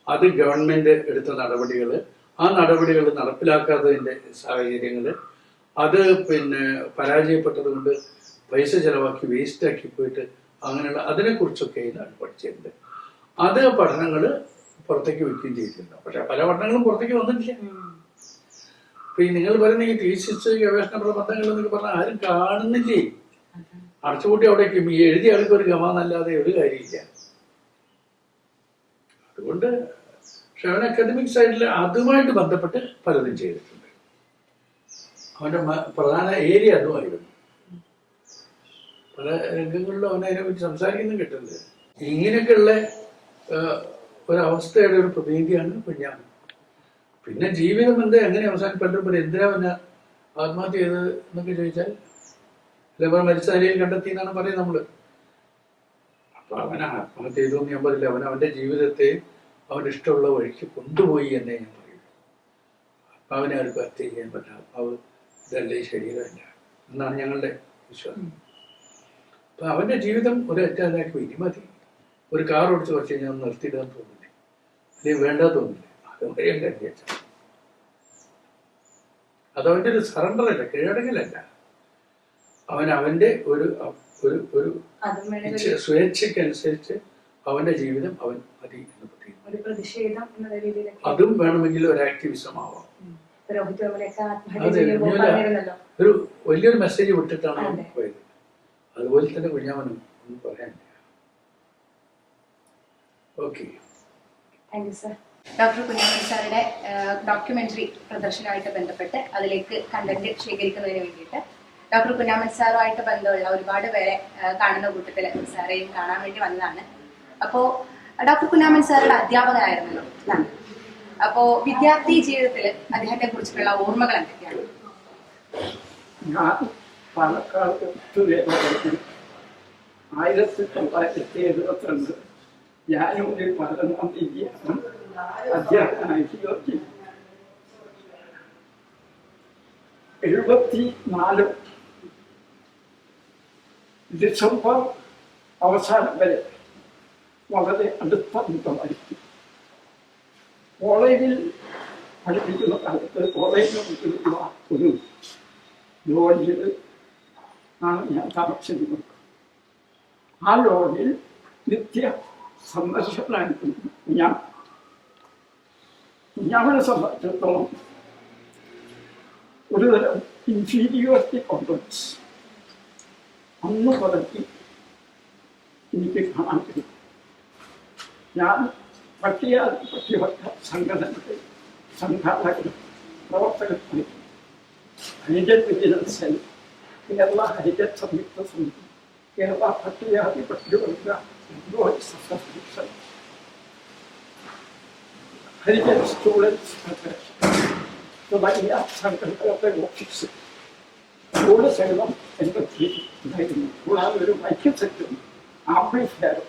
അത് ഗവൺമെന്റ് എടുത്ത നടപടികൾ, ആ നടപടികൾ നടപ്പിലാക്കാത്തതിൻ്റെ സാഹചര്യങ്ങൾ, അത് പിന്നെ പരാജയപ്പെട്ടത് കൊണ്ട് പൈസ ചെലവാക്കി വേസ്റ്റാക്കി പോയിട്ട് അങ്ങനെയുള്ള അതിനെക്കുറിച്ചൊക്കെ ഇതാണ് പഠിച്ചിട്ടുണ്ട്. അത് പഠനങ്ങൾ പുറത്തേക്ക് വയ്ക്കുകയും ചെയ്തിട്ടുണ്ട്. പക്ഷെ പല പഠനങ്ങളും പുറത്തേക്ക് വന്നിട്ടില്ല. അപ്പൊ ഈ നിങ്ങൾ പറയുന്ന ഈ തീസിസ് ഗവേഷണ പ്രബന്ധങ്ങൾ എന്നൊക്കെ പറഞ്ഞാൽ ആരും കാണുന്നില്ലേ, അടച്ചുകൂട്ടി അവിടേക്ക് ഈ എഴുതിയ ആൾക്ക് ഒരു ഗമാന്നല്ലാതെ ഒരു കാര്യമില്ല. അതുകൊണ്ട് പക്ഷെ അവൻ അക്കാദമിക് സൈഡിൽ അതുമായിട്ട് ബന്ധപ്പെട്ട് പലതും ചെയ്തിട്ടുണ്ട്. അവൻ്റെ പ്രധാന ഏരിയ അതുമായിരുന്നു. പല രംഗങ്ങളിലും അവൻ അതിനെക്കുറിച്ച് സംസാരിക്കുന്നു കിട്ടുന്നത്. ഇങ്ങനെയൊക്കെയുള്ള ഒരവസ്ഥയുടെ ഒരു പ്രതിനിധിയാണ് കുഞ്ഞാമൻ. പിന്നെ ജീവിതം എന്താ എങ്ങനെ അവസാനിപ്പെട്ടപ്പോൾ എന്തിനാ പിന്നെ ആത്മഹത്യ ചെയ്തത് എന്നൊക്കെ ചോദിച്ചാൽ ലെവർ മരിച്ച നിലയിൽ കണ്ടെത്തി എന്നാണ് പറയുന്നത് നമ്മള്. അപ്പൊ അവൻ ആത്മഹത്യ ചെയ്തു എന്ന് ഞാൻ പറയില്ല, അവൻ അവൻ്റെ ജീവിതത്തെ അവൻ്റെ ഇഷ്ടമുള്ള വഴിക്ക് കൊണ്ടുപോയി എന്നേ ഞാൻ പറയും. അപ്പൊ അവനെ ആർക്കും ഹത്യ ചെയ്യാൻ പറ്റാം, അവ ഇതല്ലേ ശരീരമല്ല എന്നാണ് ഞങ്ങളുടെ വിശ്വാസം. അപ്പൊ അവൻ്റെ ജീവിതം ഒരു അറ്റാക്ക് ഇനി മതി, ഒരു കാർ ഓടിച്ച് കുറച്ച് കഴിഞ്ഞാൽ നിർത്തിയിടാൻ തോന്നില്ലേ, അല്ലെങ്കിൽ വേണ്ട തോന്നില്ലേ, അത് വരെയും കരുതി വെച്ചാൽ അതവൻ്റെ ഒരു സറണ്ടറല്ല, കീഴടങ്ങലല്ല. അവൻ അവൻ്റെ ഒരു ഒരു സ്വേച്ഛയ്ക്കനുസരിച്ച് അവന്റെ ജീവിതം അവൻ മതി എന്ന് പറയുന്നു. അതും വേണമെങ്കിൽ ഒരു ആക്ടിവിസം ആവാം. ഒരു വലിയൊരു മെസ്സേജ് വിട്ടിട്ടാണ് പോയത്. അതുപോലെ തന്നെ കുഞ്ഞാമനും ഒന്നും പറയാനില്ല. ഓക്കെ, ഡോക്ടർ കുഞ്ഞാമൻ സാറുടെ ഡോക്യുമെന്ററി പ്രദർശനമായിട്ട് ബന്ധപ്പെട്ട് അതിലേക്ക് കണ്ടന്റ് ശേഖരിക്കുന്നതിന് വേണ്ടിയിട്ട് ഡോക്ടർ കുഞ്ഞാമൻ സാറുമായിട്ട് ബന്ധമുള്ള ഒരുപാട് പേരെ കാണുന്ന കൂട്ടത്തിൽ സാറേയും കാണാൻ വേണ്ടി വന്നതാണ്. അപ്പോൾ ഡോക്ടർ കുഞ്ഞാമൻ സാറുടെ അധ്യാപകനായിരുന്നല്ലോ താൻ. അപ്പോൾ വിദ്യാർത്ഥി ജീവിതത്തിൽ അദ്ദേഹത്തെ കുറിച്ചിട്ടുള്ള ഓർമ്മകൾ എന്തൊക്കെയാണ്? ഞാൻ പാലക്കാട് 1972 ജാനുവരി 11 തീയതിയാണ് അധ്യാപകനായി യോജി. 74 ഡിസംബർ അവസാനം വരെ വളരെ അടുത്ത ബന്ധമായിരിക്കും. കോളേജിൽ പഠിപ്പിക്കുന്ന കാലത്ത് കോളേജിൽ പഠിക്കുന്ന ഒരു ലോഡ്ജിൽ ആണ് ഞാൻ താമസിക്കുന്നത്. ആ ലോഡ്ജിൽ നിത്യ സന്ദർശകനായിരുന്നു ഞാൻ. കുഞ്ഞാമനെ സംബന്ധിച്ചിടത്തോളം ഒരുതരം ഇൻഫീരിയോറിറ്റി കോംപ്ലക്സ് അന്ന് തുടങ്ങി എനിക്ക് കാണാൻ കഴിയും. ഞാൻ പട്ടികവർഗ സംഘടനയുടെ സംഘാടകരും പ്രവർത്തകരും ഹരിജൻ വിജിലൻസ് സെൽ, കേരള ഹരിജൻ സംയുക്ത സമിതി, കേരള പട്ടികജാതി പട്ടികവർഗ അസോസിയേഷൻ, ഹരിജൻ സ്റ്റുഡൻസ് ഫെഡറേഷൻ തുടങ്ങിയ സംഘടനകളുടെ ഓഫീസ് സ്കൂള് സേവനം എൻ്റെ ഉണ്ടായിരുന്നു. കൂടാതെ ഒരു മൈക്ക് സെറ്റും ആംപ്ലിഫയറും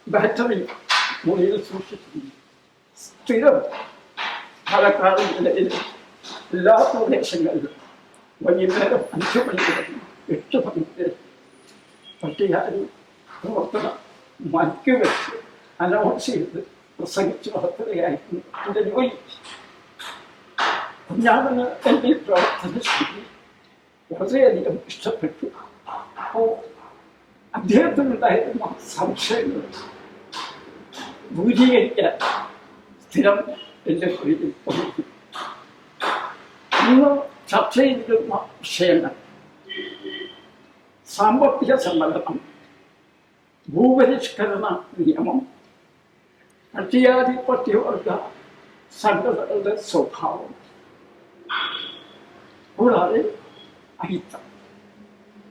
ബാറ്ററി മുറിയിൽ സൂക്ഷിച്ചിരുന്നു. സ്ഥിരം പാലക്കാട് ജില്ലയിൽ എല്ലാ പ്രദേശങ്ങളിലും വൈകുന്നേരം 5 മണിക്ക് 8 മണിക്ക് പട്ടികജാതി പ്രവർത്തനം മൈക്ക് വെച്ച് അനൗൺസ് ചെയ്ത് പ്രസംഗിച്ച് വളർത്തുകയായിരുന്നു എൻ്റെ ജോലി. കുഞ്ഞാമന് എൻ്റെ പ്രവർത്തന ശൈലി വളരെയധികം ഇഷ്ടപ്പെട്ടു. അപ്പോൾ അദ്ദേഹത്തിനുണ്ടായിരുന്ന സംശയങ്ങൾ ദൂരീകരിക്കാൻ സ്ഥിരം എൻ്റെ കയ്യിൽ വന്നു. ഇന്ന് ചർച്ച ചെയ്തിരുന്ന വിഷയങ്ങൾ സാമ്പത്തിക സമ്മേളനം, ഭൂപരിഷ്കരണ നിയമം, പട്ടികജാതി പട്ടികവർഗ സംഘടനകളുടെ സ്വഭാവം, കൂടാതെ അയിത്തം,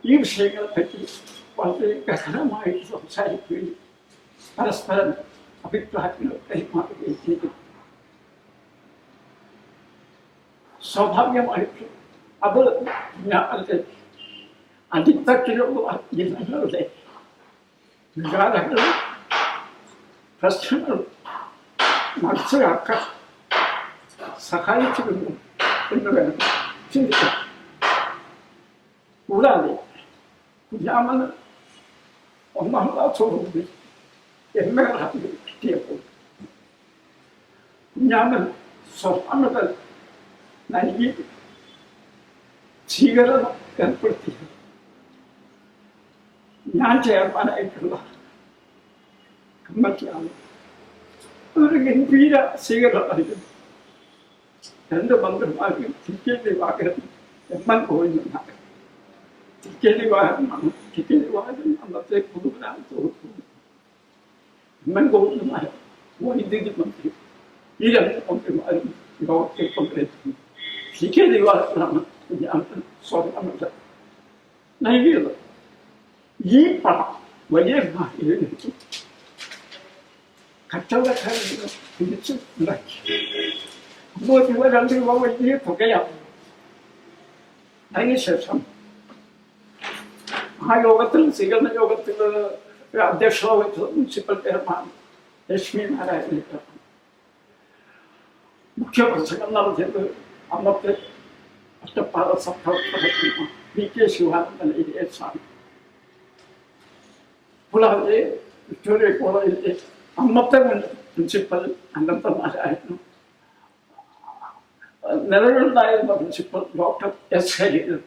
ഈ വിഷയങ്ങളെപ്പറ്റി വളരെ ഗഹനമായിട്ട് സംസാരിക്കുകയും പരസ്പരം അഭിപ്രായങ്ങൾ കൈമാറുകയും ചെയ്തു. സ്വാഭാവികമായിട്ടും അത് ഞങ്ങളുടെ അടിത്തട്ടിലുള്ള ജനങ്ങളുടെ വികാരങ്ങളും പ്രശ്നങ്ങളും മനസ്സിലാക്കാൻ സഹായിച്ചിരുന്നു എന്ന് വേണം ചിന്തിക്കാം. കൂടാതെ കുഞ്ഞാമന് 1ാം ക്ലാസ്സോടുകൂടി MA റാങ്കിൽ കിട്ടിയപ്പോൾ കുഞ്ഞാമൻ സ്വർണ്ണ നൽകി സ്വീകരണം ഏർപ്പെടുത്തിയത് ഞാൻ ചെയർമാനായിട്ടുള്ള കമ്മിറ്റിയാണ്. അതൊരു ഗംഭീര സ്വീകരണമായിരുന്നു. 2 മന്ത്രിമാരും TK Divakaran, MN ഗോവിന്ദനാണ്. TK ദിവാകരനാണ്. TK Divakaran അന്നത്തെ പൊതുമരാമത്ത് വകുപ്പ്, MN ഗോവിന്ദനായ വൈദ്യുതി മന്ത്രി. ഈ 2 മന്ത്രിമാരും യോഗത്തിൽ പങ്കെടുത്തു. TK ദിവാകരനാണ് ഞാൻ സ്വർണ്ണ നൽകിയത്. ഈ പണം വലിയ മാറിയെടുത്തു കച്ചവടക്കാരിൽ നിന്ന് പിടിച്ചു ഉണ്ടാക്കി. 50 രൂപ 2 രൂപ വലിയ തുകയാണ്. അതിനുശേഷം ആ യോഗത്തിൽ, സ്വീകരണ യോഗത്തിൽ അധ്യക്ഷത വഹിച്ചത് മുനിസിപ്പൽ ചെയർമാൻ ലക്ഷ്മി നാരായണൻ. മുഖ്യ പ്രസംഗം നടത്തിയത് അന്നത്തെ ഒറ്റപ്പാല സഹപ്രവർത്തകർ VK ശിവാനന്ദൻ ആണ്. കൂടാതെ വിക്ടോറിയ കോളേജിലെ അന്നത്തെ പ്രിൻസിപ്പൽ അനന്തനാരായിരുന്നു. നിലവിലുണ്ടായിരുന്ന പ്രിൻസിപ്പൽ ഡോക്ടർ S ഹരിഹരൻ,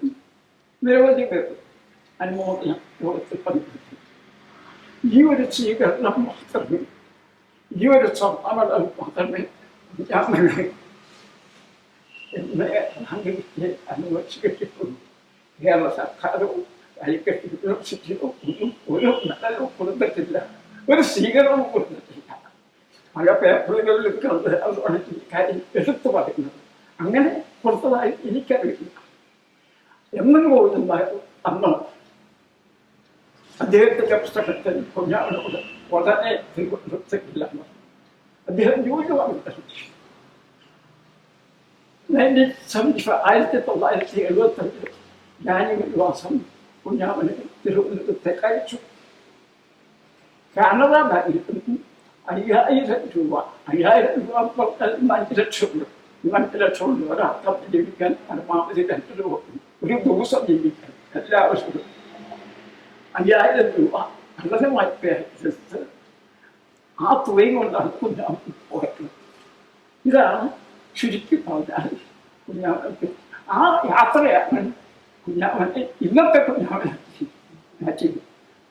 നിരവധി പേർ അനുമോദന യോഗത്തിൽ പങ്കെടുത്തു. ഈ ഒരു സ്വീകരണം മാത്രമേ, ഈ ഒരു സമ്മേളനം മാത്രമേ കുഞ്ഞാമനെ അനുവദിച്ചു കിട്ടിയിട്ടുള്ളൂ. കേരള സർക്കാരോ കാലിക്കറ്റ് യൂണിവേഴ്സിറ്റിയോ ഒന്നും ഒരു മെഡലോ കൊടുത്തിട്ടില്ല, ഒരു സ്വീകരണവും കൊടുത്തിട്ടില്ല. പല പേപ്പറുകളിലൊക്കെ അതുകൊണ്ട് ഈ കാര്യം എടുത്തു പറയുന്നത്. അങ്ങനെ കൊടുത്തതായി എനിക്കറിയില്ല. എങ്ങനെ പോകുന്ന അന്ന് അദ്ദേഹത്തിൻ്റെ പുസ്തകത്തിൽ കുഞ്ഞാവിനോട് ഉടനെ തിരുവനന്തപുരത്തേക്കില്ല അദ്ദേഹം ജോലി വാങ്ങിയിട്ടുണ്ട്. 1975 ജാനുവരി മാസം കുഞ്ഞാവിനെ തിരുവനന്തപുരത്തേക്ക് അയച്ചു. കാനറ ബാങ്കിൽ നിന്ന് 5000 രൂപ 5 ലക്ഷമുണ്ട്. 5 ലക്ഷമുണ്ട്. ഒരാൾക്കും ജീവിക്കാൻ പരമാവധി 2 രൂപ, ഒരു ദിവസം ജീവിക്കാൻ എല്ലാവർക്കും 5000 രൂപ വളരെ വായ്പയായിട്ട് ആ തുകയും കൊണ്ടാണ് കുഞ്ഞാവൻ പോയത്. ഇതാണ് ചുരുക്കി പറഞ്ഞാൽ കുഞ്ഞാവനക്ക് ആ യാത്രയാണ് കുഞ്ഞാവനെ ഇന്നത്തെ കുഞ്ഞാവനെ മാറ്റിയത്.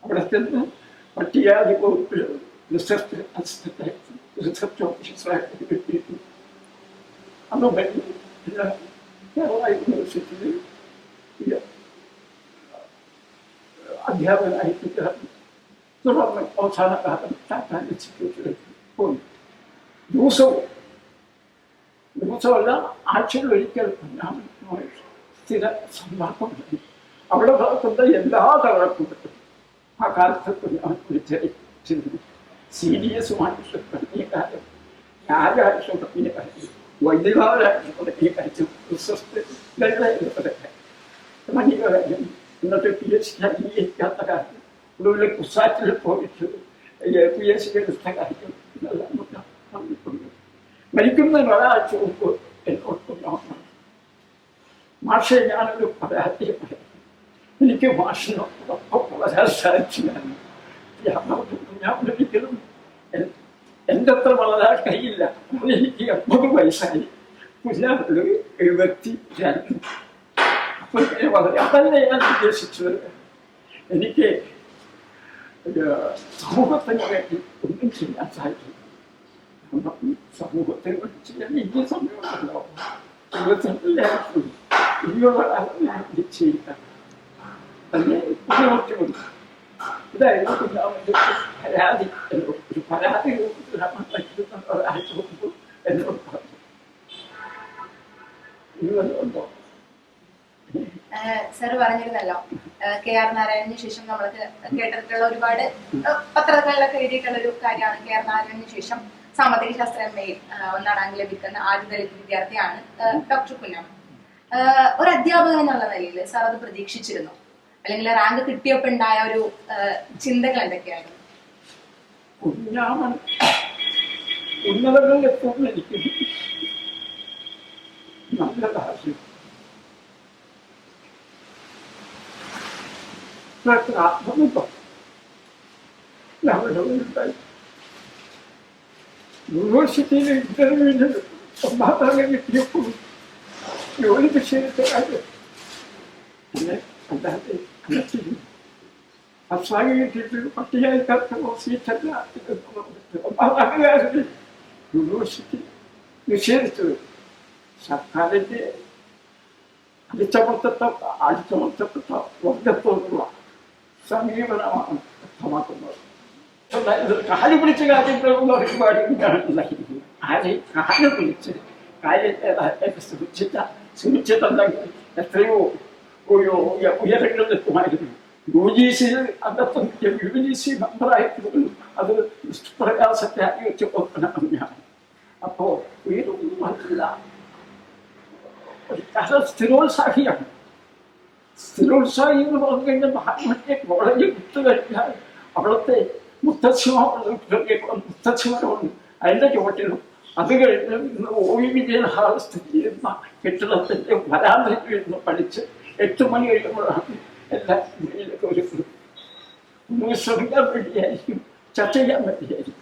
അവിടെ ചെന്ന് പട്ടികജാതി വകുപ്പിൽ റിസർച്ച് അസിസ്റ്റന്റായിട്ട് റിസർച്ച് ഓഫീസറായിട്ട് കിട്ടിയിരുന്നു. അന്ന് കേരള യൂണിവേഴ്സിറ്റിയിൽ അധ്യാപകനായിട്ട് ചേർന്നു. തുടർന്ന് അവസാന കാലം ടാറ്റ ഇൻസ്റ്റിറ്റ്യൂട്ടിലേക്ക് പോയി. ദിവസമല്ല ആഴ്ചയിൽ ഒരിക്കൽ കുഞ്ഞാവനുമായി സ്ഥിര സമ്പർക്കം നൽകി. അവിടെ നടക്കുന്ന എല്ലാ തകർപ്പും ആ കാലത്ത് കുഞ്ഞാവൻ വിളിച്ചിരുന്നു. CDS-മായിട്ട് തുടങ്ങിയ കാര്യം, രാജായിട്ട് തുടങ്ങിയ കാര്യം, വൈദ്യകാരായിട്ട് തുടങ്ങിയ കാര്യം, തുടങ്ങിയ കാര്യം, ഇന്നത്തെ PhD അംഗീകരിക്കാത്ത കാര്യം, ഒടുവിൽ കുസാറ്റിൽ പോയിട്ട് PhD എടുത്ത കാര്യം ഇതെല്ലാം പറഞ്ഞിട്ടുണ്ട്. മരിക്കുന്നതിന് ഒരാഴ്ച മുമ്പ് എന്നോട് കുഞ്ഞാവൻ മാഷെ ഞാനൊരു പരാജയമായി, എനിക്ക് മാഷിനോടൊപ്പം വളരാൻ സാധിച്ചില്ല. ഞാൻ ഒരിക്കലും എൻ്റെ അത്ര വളരാൻ കഴിയില്ല. എനിക്ക് 80 വയസ്സായി, കുഞ്ഞാവൊരു 72. അപ്പോൾ വളരെ അതല്ല ഞാൻ ഉദ്ദേശിച്ചത്. എനിക്ക് സമൂഹത്തിന് വേണ്ടി ഒന്നും ചെയ്യാൻ സാധിക്കും. സമൂഹത്തെ വേണ്ടി ചെയ്യാൻ ഇനി സമയമുണ്ടല്ലോ. ജീവിതത്തിലായിരിക്കും ഇനിയുള്ള കാലം ഞാൻ ഇത് ചെയ്യുക. തന്നെ കുഞ്ഞുമൊക്കെയുണ്ട്. ഇതായിരുന്നു കുഞ്ഞാവൻ്റെ പരാതി. ഒരു പരാതി ഒരാഴ്ച മുമ്പ് എന്നോട് പറഞ്ഞു. ഇതുണ്ടോ സാർ പറഞ്ഞിരുന്നല്ലോ, KR നാരായണന് ശേഷം നമ്മൾക്ക് കേട്ടിട്ടുള്ള ഒരുപാട് പത്രങ്ങളിലൊക്കെ എഴുതിയിട്ടുള്ള ഒരു കാര്യമാണ്. KR നാരായണന് ശേഷം സാമ്പത്തിക ശാസ്ത്ര MA ഒന്നാം റാങ്ക് ലഭിക്കുന്ന ആദ്യ ദളിത് വിദ്യാർത്ഥിയാണ് ഡോക്ടർ കുഞ്ഞാമൻ. ഒരു അധ്യാപകൻ എന്നുള്ള നിലയിൽ സാർ അത് പ്രതീക്ഷിച്ചിരുന്നു? അല്ലെങ്കിൽ റാങ്ക് കിട്ടിയപ്പോൾ ഉണ്ടായ ഒരു ചിന്തകൾ എന്തൊക്കെയായിരുന്നു? കുഞ്ഞാമൻ ഉന്നതങ്ങളിൽ എത്തുമ്പോൾ എനിക്ക് നല്ല താല്പര്യം. ആത്മബന്ധം ഉണ്ടായി. യൂണിവേഴ്സിറ്റിയിൽ ഇന്റർവ്യൂവിന് 1ാം റാങ്ക് കിട്ടിയപ്പോൾ ജോലി വിഷയത്തെ കാര്യം പിന്നെ അല്ലാതെ അനച്ചിരുന്നു. അസാംഗി കിട്ടിയിട്ട് പട്ടികജാതിക്കാർക്ക് സീറ്റല്ല 1ാം റാങ്കുകാരന് യൂണിവേഴ്സിറ്റി നിഷേധിച്ചത് സർക്കാരിൻ്റെ അടിച്ചമർത്തപ്പെട്ട വർഗത്തോടുള്ള സമീപനമാണ് വ്യക്തമാക്കുന്നത്. കാല് പിടിച്ച കാര്യങ്ങളൊന്നും ഒരുപാട് ആരെയും കാല് പിടിച്ച് കാര്യത്തെ ശ്രമിച്ചിട്ടുണ്ടെങ്കിൽ എത്രയോ ഉയരങ്ങളിലെത്തുമായിരുന്നു. UGC അകത്തും UGC മെമ്പറായിട്ട് അത് പ്രയാസത്തെ അറിയിച്ച് കൊടുക്കണം ഞാൻ. അപ്പോൾ ഉയരൊന്നും അല്ല, സ്ഥിരോത്സാഹിയാണ്. സ്ഥിരോത്സാഹി എന്ന് പറഞ്ഞു കഴിഞ്ഞാൽ മറ്റേ കോളേജിൽ വിട്ടു കഴിഞ്ഞാൽ അവിടുത്തെ മുത്തച്ഛന്മാരുണ്ട് അതിൻ്റെ ചുവട്ടിലും. അത് കഴിഞ്ഞ് ഇന്ന് OV വിജയൻ ഹാൾ സ്ഥിതി ചെയ്യുന്ന കെട്ടിടത്തിൻ്റെ വരാന്തയിൽ നിന്ന് പഠിച്ച് 8 മണി കഴിയുമ്പോഴാണ് എല്ലാ ജില്ലയിലൊക്കെ ഒരു ശ്രമിക്കാൻ വേണ്ടിയായിരിക്കും, ചർച്ച ചെയ്യാൻ വേണ്ടിയായിരിക്കും.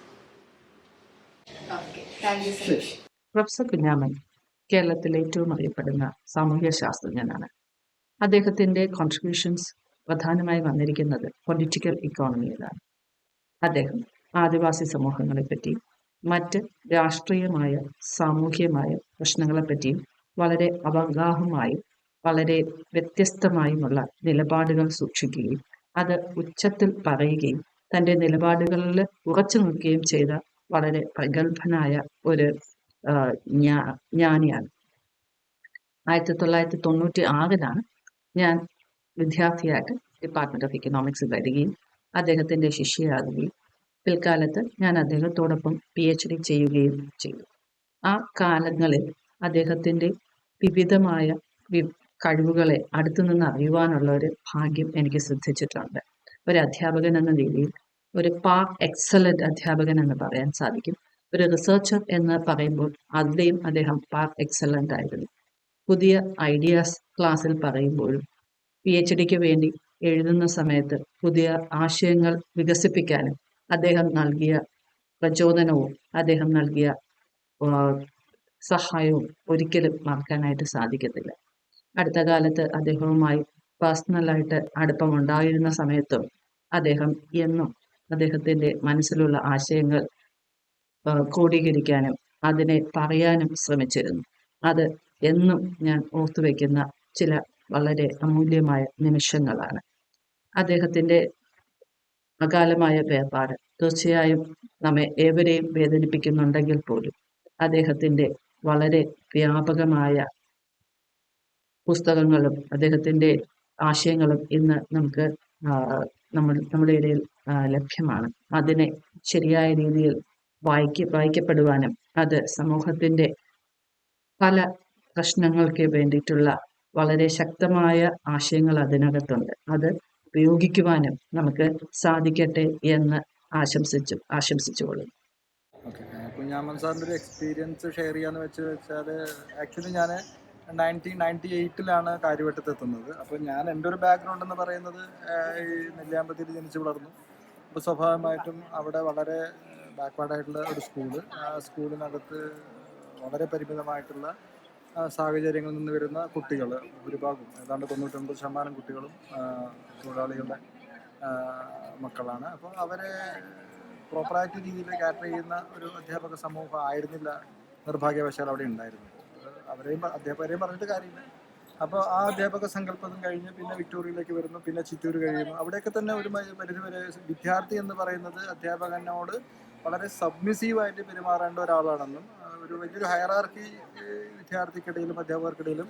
പ്രൊഫസർ കുഞ്ഞാമൻ കേരളത്തിലെ ഏറ്റവും അറിയപ്പെടുന്ന സാമൂഹ്യ ശാസ്ത്രജ്ഞനാണ്. അദ്ദേഹത്തിൻ്റെ കോൺട്രിബ്യൂഷൻസ് പ്രധാനമായി വന്നിരിക്കുന്നത് പൊളിറ്റിക്കൽ ഇക്കോണമിയിലാണ്. അദ്ദേഹം ആദിവാസി സമൂഹങ്ങളെപ്പറ്റി മറ്റ് രാഷ്ട്രീയമായ സാമൂഹ്യമായ പ്രശ്നങ്ങളെപ്പറ്റിയും വളരെ അവഗാഹമായും വളരെ വ്യത്യസ്തമായുമുള്ള നിലപാടുകൾ സൂക്ഷിക്കുകയും അത് ഉച്ചത്തിൽ പറയുകയും തൻ്റെ നിലപാടുകളിൽ ഉറച്ചു നിൽക്കുകയും ചെയ്ത വളരെ പ്രഗത്ഭനായ ഒരു ജ്ഞാനിയാണ്. 1996 ഞാൻ വിദ്യാർത്ഥിയായിട്ട് ഡിപ്പാർട്ട്മെൻറ്റ് ഓഫ് ഇക്കണോമിക്സിൽ വരികയും അദ്ദേഹത്തിൻ്റെ ശിഷ്യയാകുകയും പിൽക്കാലത്ത് ഞാൻ അദ്ദേഹത്തോടൊപ്പം PhD ചെയ്യുകയും ചെയ്തു. ആ കാലങ്ങളിൽ അദ്ദേഹത്തിൻ്റെ വിവിധമായ കഴിവുകളെ അടുത്തുനിന്ന് അറിയുവാനുള്ള ഒരു ഭാഗ്യം എനിക്ക് സിദ്ധിച്ചിട്ടുണ്ട്. ഒരു അധ്യാപകൻ എന്ന നിലയിൽ ഒരു പാർ എക്സലൻ്റ് അധ്യാപകൻ എന്ന് പറയാൻ സാധിക്കും. ഒരു റിസർച്ചർ എന്ന് പറയുമ്പോൾ അതിലെയും അദ്ദേഹം പാർ എക്സലൻ്റ് ആയിരുന്നു. പുതിയ ഐഡിയാസ് ക്ലാസ്സിൽ പറയുമ്പോഴും PhDക്ക് വേണ്ടി എഴുതുന്ന സമയത്ത് പുതിയ ആശയങ്ങൾ വികസിപ്പിക്കാനും അദ്ദേഹം നൽകിയ പ്രചോദനവും അദ്ദേഹം നൽകിയ സഹായവും ഒരിക്കലും മറക്കാനായിട്ട് സാധിക്കത്തില്ല. അടുത്ത കാലത്ത് അദ്ദേഹവുമായി പേഴ്സണലായിട്ട് അടുപ്പമുണ്ടായിരുന്ന സമയത്തും അദ്ദേഹം എന്നും അദ്ദേഹത്തിൻ്റെ മനസ്സിലുള്ള ആശയങ്ങൾ ക്രോഡീകരിക്കാനും അതിനെ പറയാനും ശ്രമിച്ചിരുന്നു. അത് എന്നും ഞാൻ ഓർത്തുവെക്കുന്ന ചില വളരെ അമൂല്യമായ നിമിഷങ്ങളാണ്. അദ്ദേഹത്തിൻ്റെ അകാലമായ വേർപാട് തീർച്ചയായും നമ്മെ ഏവരെയും വേദനിപ്പിക്കുന്നുണ്ടെങ്കിൽ പോലും അദ്ദേഹത്തിൻ്റെ വളരെ വ്യാപകമായ പുസ്തകങ്ങളും അദ്ദേഹത്തിൻ്റെ ആശയങ്ങളും ഇന്ന് നമുക്ക് നമ്മുടെ ഇടയിൽ ലഭ്യമാണ്. അതിനെ ശരിയായ രീതിയിൽ വായിക്കപ്പെടുവാനും അത് സമൂഹത്തിൻ്റെ പല പ്രശ്നങ്ങൾക്ക് വേണ്ടിയിട്ടുള്ള വളരെ ശക്തമായ ആശയങ്ങൾ അതിനകത്തുണ്ട്. അത് ഉപയോഗിക്കുവാനും നമുക്ക് സാധിക്കട്ടെ എന്ന് ആശംസിച്ചുകൊള്ളുന്നു. ഓക്കെ, കുഞ്ഞാമൻ സാറിൻ്റെ ഒരു എക്സ്പീരിയൻസ് ഷെയർ ചെയ്യാന്ന് വെച്ചാൽ ആക്ച്വലി ഞാൻ 1998 കാര്യവട്ടത്ത് എത്തുന്നത്. അപ്പോൾ ഞാൻ എൻ്റെ ഒരു ബാക്ക്ഗ്രൗണ്ട് എന്ന് പറയുന്നത് ഈ നെല്ലിയാമ്പതിയിൽ ജനിച്ച് വളർന്നു. അപ്പോൾ സ്വാഭാവികമായിട്ടും അവിടെ വളരെ ബാക്ക്വേർഡായിട്ടുള്ള ഒരു സ്കൂള്, ആ സ്കൂളിനകത്ത് വളരെ പരിമിതമായിട്ടുള്ള സാഹചര്യങ്ങളിൽ നിന്ന് വരുന്ന കുട്ടികൾ ഭൂരിഭാഗം ഏതാണ്ട് 99% കുട്ടികളും തൊഴിലാളികളുടെ മക്കളാണ്. അപ്പോൾ അവരെ പ്രോപ്പറായിട്ട് രീതിയിൽ കാറ്റർ ചെയ്യുന്ന ഒരു അധ്യാപക സമൂഹം ആയിരുന്നില്ല നിർഭാഗ്യവശാൽ അവിടെ ഉണ്ടായിരുന്നത്. അധ്യാപകരെയും പറഞ്ഞിട്ട് കാര്യമില്ല. അപ്പോൾ ആ അധ്യാപക സങ്കല്പം കഴിഞ്ഞ് പിന്നെ വിക്ടോറിയയിലേക്ക് വരുന്നു, പിന്നെ ചിറ്റൂർ കഴിയുന്നു. അവിടെയൊക്കെ തന്നെ ഒരു പരിധിവരെ വിദ്യാർത്ഥി എന്ന് പറയുന്നത് അധ്യാപകനോട് വളരെ സബ്മിസീവായിട്ട് പെരുമാറേണ്ട ഒരാളാണെന്നും ഒരു വലിയൊരു ഹയറാർക്കി വിദ്യാർത്ഥിക്കിടയിലും അധ്യാപകർക്കിടയിലും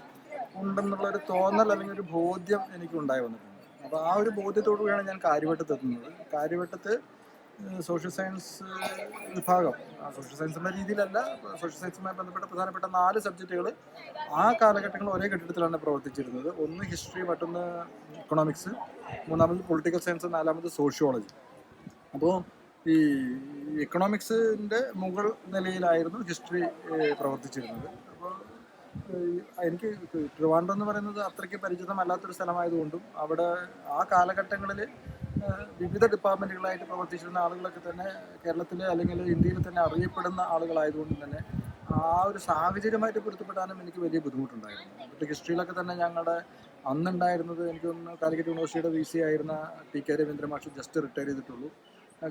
ഉണ്ടെന്നുള്ളൊരു തോന്നൽ അല്ലെങ്കിൽ ഒരു ബോധ്യം എനിക്കുണ്ടായി വന്നിട്ടുണ്ട്. അപ്പോൾ ആ ഒരു ബോധ്യത്തോടു കൂടിയാണ് ഞാൻ കാര്യവട്ടത്ത് എത്തുന്നത്. കാര്യവട്ടത്ത് സോഷ്യൽ സയൻസ് വിഭാഗം, സോഷ്യൽ സയൻസിൻ്റെ രീതിയിലല്ല, സോഷ്യൽ സയൻസുമായി ബന്ധപ്പെട്ട പ്രധാനപ്പെട്ട 4 സബ്ജക്റ്റുകൾ ആ കാലഘട്ടങ്ങളിൽ ഒരേ കെട്ടിടത്തിലാണ് പ്രവർത്തിച്ചിരുന്നത്. ഒന്ന് ഹിസ്റ്ററി, മറ്റൊന്ന് ഇക്കണോമിക്സ്, മൂന്നാമത് പൊളിറ്റിക്കൽ സയൻസ്, നാലാമത് സോഷ്യോളജി. അപ്പോൾ ഈ ഇക്കണോമിക്സിൻ്റെ മുകൾ നിലയിലായിരുന്നു ഹിസ്റ്ററി പ്രവർത്തിച്ചിരുന്നത്. അപ്പോൾ എനിക്ക് ട്രിവാൻഡ്രം എന്ന് പറയുന്നത് അത്രയ്ക്ക് പരിചിതമല്ലാത്തൊരു സ്ഥലമായതുകൊണ്ടും അവിടെ ആ കാലഘട്ടങ്ങളിൽ വിവിധ ഡിപ്പാർട്ട്മെൻറ്റുകളായിട്ട് പ്രവർത്തിച്ചിരുന്ന ആളുകളൊക്കെ തന്നെ കേരളത്തിലെ അല്ലെങ്കിൽ ഇന്ത്യയിൽ തന്നെ അറിയപ്പെടുന്ന ആളുകളായതുകൊണ്ടും തന്നെ ആ ഒരു സാഹചര്യമായിട്ട് പൊരുത്തപ്പെടാനും എനിക്ക് വലിയ ബുദ്ധിമുട്ടുണ്ടായിരുന്നു. എന്നിട്ട് ഹിസ്റ്ററിയിലൊക്കെ തന്നെ ഞങ്ങളുടെ അന്നുണ്ടായിരുന്നത് എനിക്കൊന്ന് കാലിക്കറ്റ് യൂണിവേഴ്സിറ്റിയുടെ VC ആയിരുന്ന TK രവീന്ദ്രൻ മാഷ് ജസ്റ്റ് റിട്ടയർ ചെയ്തിട്ടുള്ളൂ.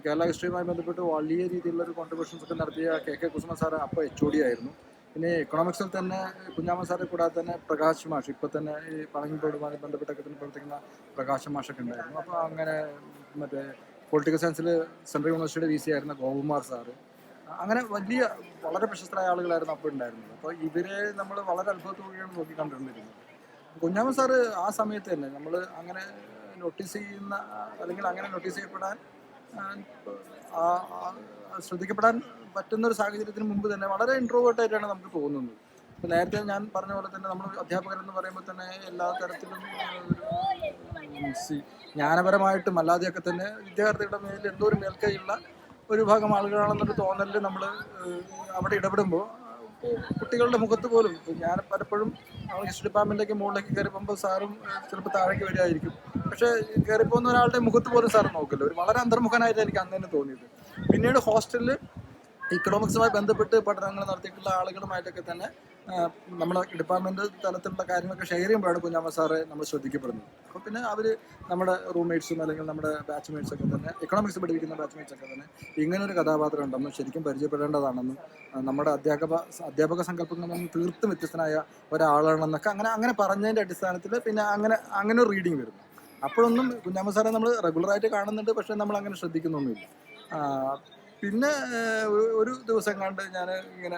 കേരള ഹിസ്റ്ററിയുമായി ബന്ധപ്പെട്ട് വലിയ രീതിയിലുള്ളൊരു കോൺട്രിബ്യൂഷൻസ് ഒക്കെ നടത്തിയ KK കുസുമ സാറ് അപ്പോൾ HOD ആയിരുന്നു. പിന്നെ എക്കണോമിക്സിൽ തന്നെ കുഞ്ഞാമൻ സാറെ കൂടാതെ തന്നെ പ്രകാശ് മാഷ്, ഇപ്പോൾ തന്നെ ഈ പളങ്ങിത്തോടുമായി ബന്ധപ്പെട്ടൊക്കെ തന്നെ പ്രവർത്തിക്കുന്ന പ്രകാശ് മാഷൊക്കെ ഉണ്ടായിരുന്നു. അപ്പോൾ അങ്ങനെ മറ്റേ പൊളിറ്റിക്കൽ സയൻസിൽ സെൻട്രൽ യൂണിവേഴ്സിറ്റിയുടെ VC ആയിരുന്ന ഗോപകുമാർ സാറ്, അങ്ങനെ വലിയ വളരെ പ്രശസ്തരായ ആളുകളായിരുന്നു അപ്പോൾ ഉണ്ടായിരുന്നത്. അപ്പോൾ ഇവരെ നമ്മൾ വളരെ അത്ഭുതത്തോടെയാണ് നോക്കിക്കണ്ടിരുന്നത്. കുഞ്ഞാമൻ സാറ് ആ സമയത്ത് തന്നെ നമ്മൾ അങ്ങനെ നോട്ടീസ് ചെയ്യുന്ന അല്ലെങ്കിൽ അങ്ങനെ നോട്ടീസ് ചെയ്യപ്പെടാൻ ശ്രദ്ധിക്കപ്പെടാൻ പറ്റുന്ന ഒരു സാഹചര്യത്തിന് മുമ്പ് തന്നെ വളരെ ഇൻട്രോവേർട്ടായിട്ടാണ് നമുക്ക് തോന്നുന്നത്. ഇപ്പോൾ നേരത്തെ ഞാൻ പറഞ്ഞ പോലെ തന്നെ നമ്മൾ അധ്യാപകരെന്ന് പറയുമ്പോൾ തന്നെ എല്ലാ തരത്തിലും ജ്ഞാനപരമായിട്ടും അല്ലാതെയൊക്കെ തന്നെ വിദ്യാർത്ഥികളുടെ മേലിൽ എന്തോ ഒരു മേൽക്കൈയുള്ള ഒരു ഭാഗം ആളുകളാണെന്നൊരു തോന്നലിൽ നമ്മൾ അവിടെ ഇടപെടുമ്പോൾ കുട്ടികളുടെ മുഖത്ത് പോലും ഞാൻ പലപ്പോഴും ഹിസ്റ്ററി ഡിപ്പാർട്ട്മെൻറ്റിലേക്ക് മുകളിലേക്ക് കയറിപ്പോകുമ്പോൾ സാറും ചിലപ്പോൾ താഴേക്ക് വരികയായിരിക്കും. പക്ഷേ കയറിപ്പോകുന്ന ഒരാളുടെ മുഖത്ത് പോലും സാറ് നോക്കില്ല. ഒരു വളരെ അന്തർമുഖനായിട്ട് എനിക്ക് അന്ന് തന്നെ തോന്നിയത്. പിന്നീട് ഹോസ്റ്റലിൽ ഇക്കണോമിക്സുമായി ബന്ധപ്പെട്ട് പഠനങ്ങൾ നടത്തിയിട്ടുള്ള ആളുകളുമായിട്ടൊക്കെ തന്നെ നമ്മുടെ ഡിപ്പാർട്ട്മെൻറ്റ് തലത്തിലുള്ള കാര്യങ്ങളൊക്കെ ഷെയർ ചെയ്യുമ്പോഴാണ് കുഞ്ഞാമൻ സാറെ നമ്മൾ ശ്രദ്ധിക്കപ്പെടുന്നത്. അപ്പോൾ പിന്നെ അവർ നമ്മുടെ റൂംമേറ്റ്സും അല്ലെങ്കിൽ നമ്മുടെ ബാച്ച്മേറ്റ്സൊക്കെ തന്നെ എക്കണോമിക്സ് പഠിപ്പിക്കുന്ന ബാച്ച്മേറ്റ്സൊക്കെ തന്നെ ഇങ്ങനൊരു കഥാപാത്രം ഉണ്ടെന്നും ശരിക്കും പരിചയപ്പെടേണ്ടതാണെന്നും നമ്മുടെ അധ്യാപക സങ്കല്പങ്ങളിൽ നിന്ന് തീർത്തും വ്യത്യസ്തനായ ഒരാളാണെന്നൊക്കെ അങ്ങനെ പറഞ്ഞതിൻ്റെ അടിസ്ഥാനത്തിൽ പിന്നെ അങ്ങനെ ഒരു റീഡിങ് വരുന്നു. അപ്പോഴൊന്നും കുഞ്ഞാമൻ സാറെ നമ്മൾ റെഗുലറായിട്ട് കാണുന്നുണ്ട്, പക്ഷേ നമ്മൾ അങ്ങനെ ശ്രദ്ധിക്കുന്നൊന്നുമില്ല. പിന്നെ ഒരു ദിവസം കണ്ട് ഞാൻ ഇങ്ങനെ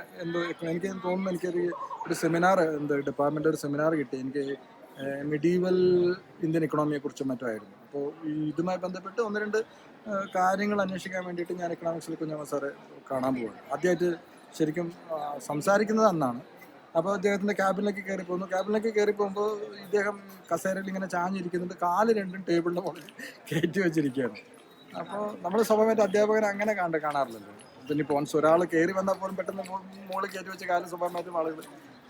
എനിക്ക് തോന്നുന്നു എനിക്കൊരു സെമിനാർ ഡിപ്പാർട്ട്മെൻ്റ് ഒരു സെമിനാർ കിട്ടി. എനിക്ക് മിഡീവൽ ഇന്ത്യൻ എക്കണോമിയെക്കുറിച്ചും മറ്റുമായിരുന്നു. അപ്പോൾ ഇതുമായി ബന്ധപ്പെട്ട് ഒന്ന് രണ്ട് കാര്യങ്ങൾ അന്വേഷിക്കാൻ വേണ്ടിയിട്ട് ഞാൻ എക്കണോമിക്സിൽ കുഞ്ഞമ്മദ് സാറെ കാണാൻ പോവാണ്. ആദ്യമായിട്ട് ശരിക്കും സംസാരിക്കുന്നത് അന്നാണ്. അപ്പോൾ അദ്ദേഹത്തിൻ്റെ ക്യാബിനിലേക്ക് കയറി പോകുന്നു. ക്യാബിനിലേക്ക് കയറി പോകുമ്പോൾ ഇദ്ദേഹം കസേരയിൽ ഇങ്ങനെ ചാഞ്ഞിരിക്കുന്നുണ്ട്, കാല് രണ്ടും ടേബിളിൻ്റെ മുകളിൽ കയറ്റി വെച്ചിരിക്കുകയാണ്. അപ്പോൾ നമ്മൾ സ്വാഭാവികമായിട്ട് അധ്യാപകരെ അങ്ങനെ കാണാറില്ലല്ലോ. പിന്നെ ഇപ്പോൾ വൺസ് ഒരാൾ കയറി വന്നാൽ പോലും പെട്ടെന്ന് മുകളിൽ കയറ്റി വെച്ച കാലം സ്വാഭാവികമായിട്ടും ആളുകൾ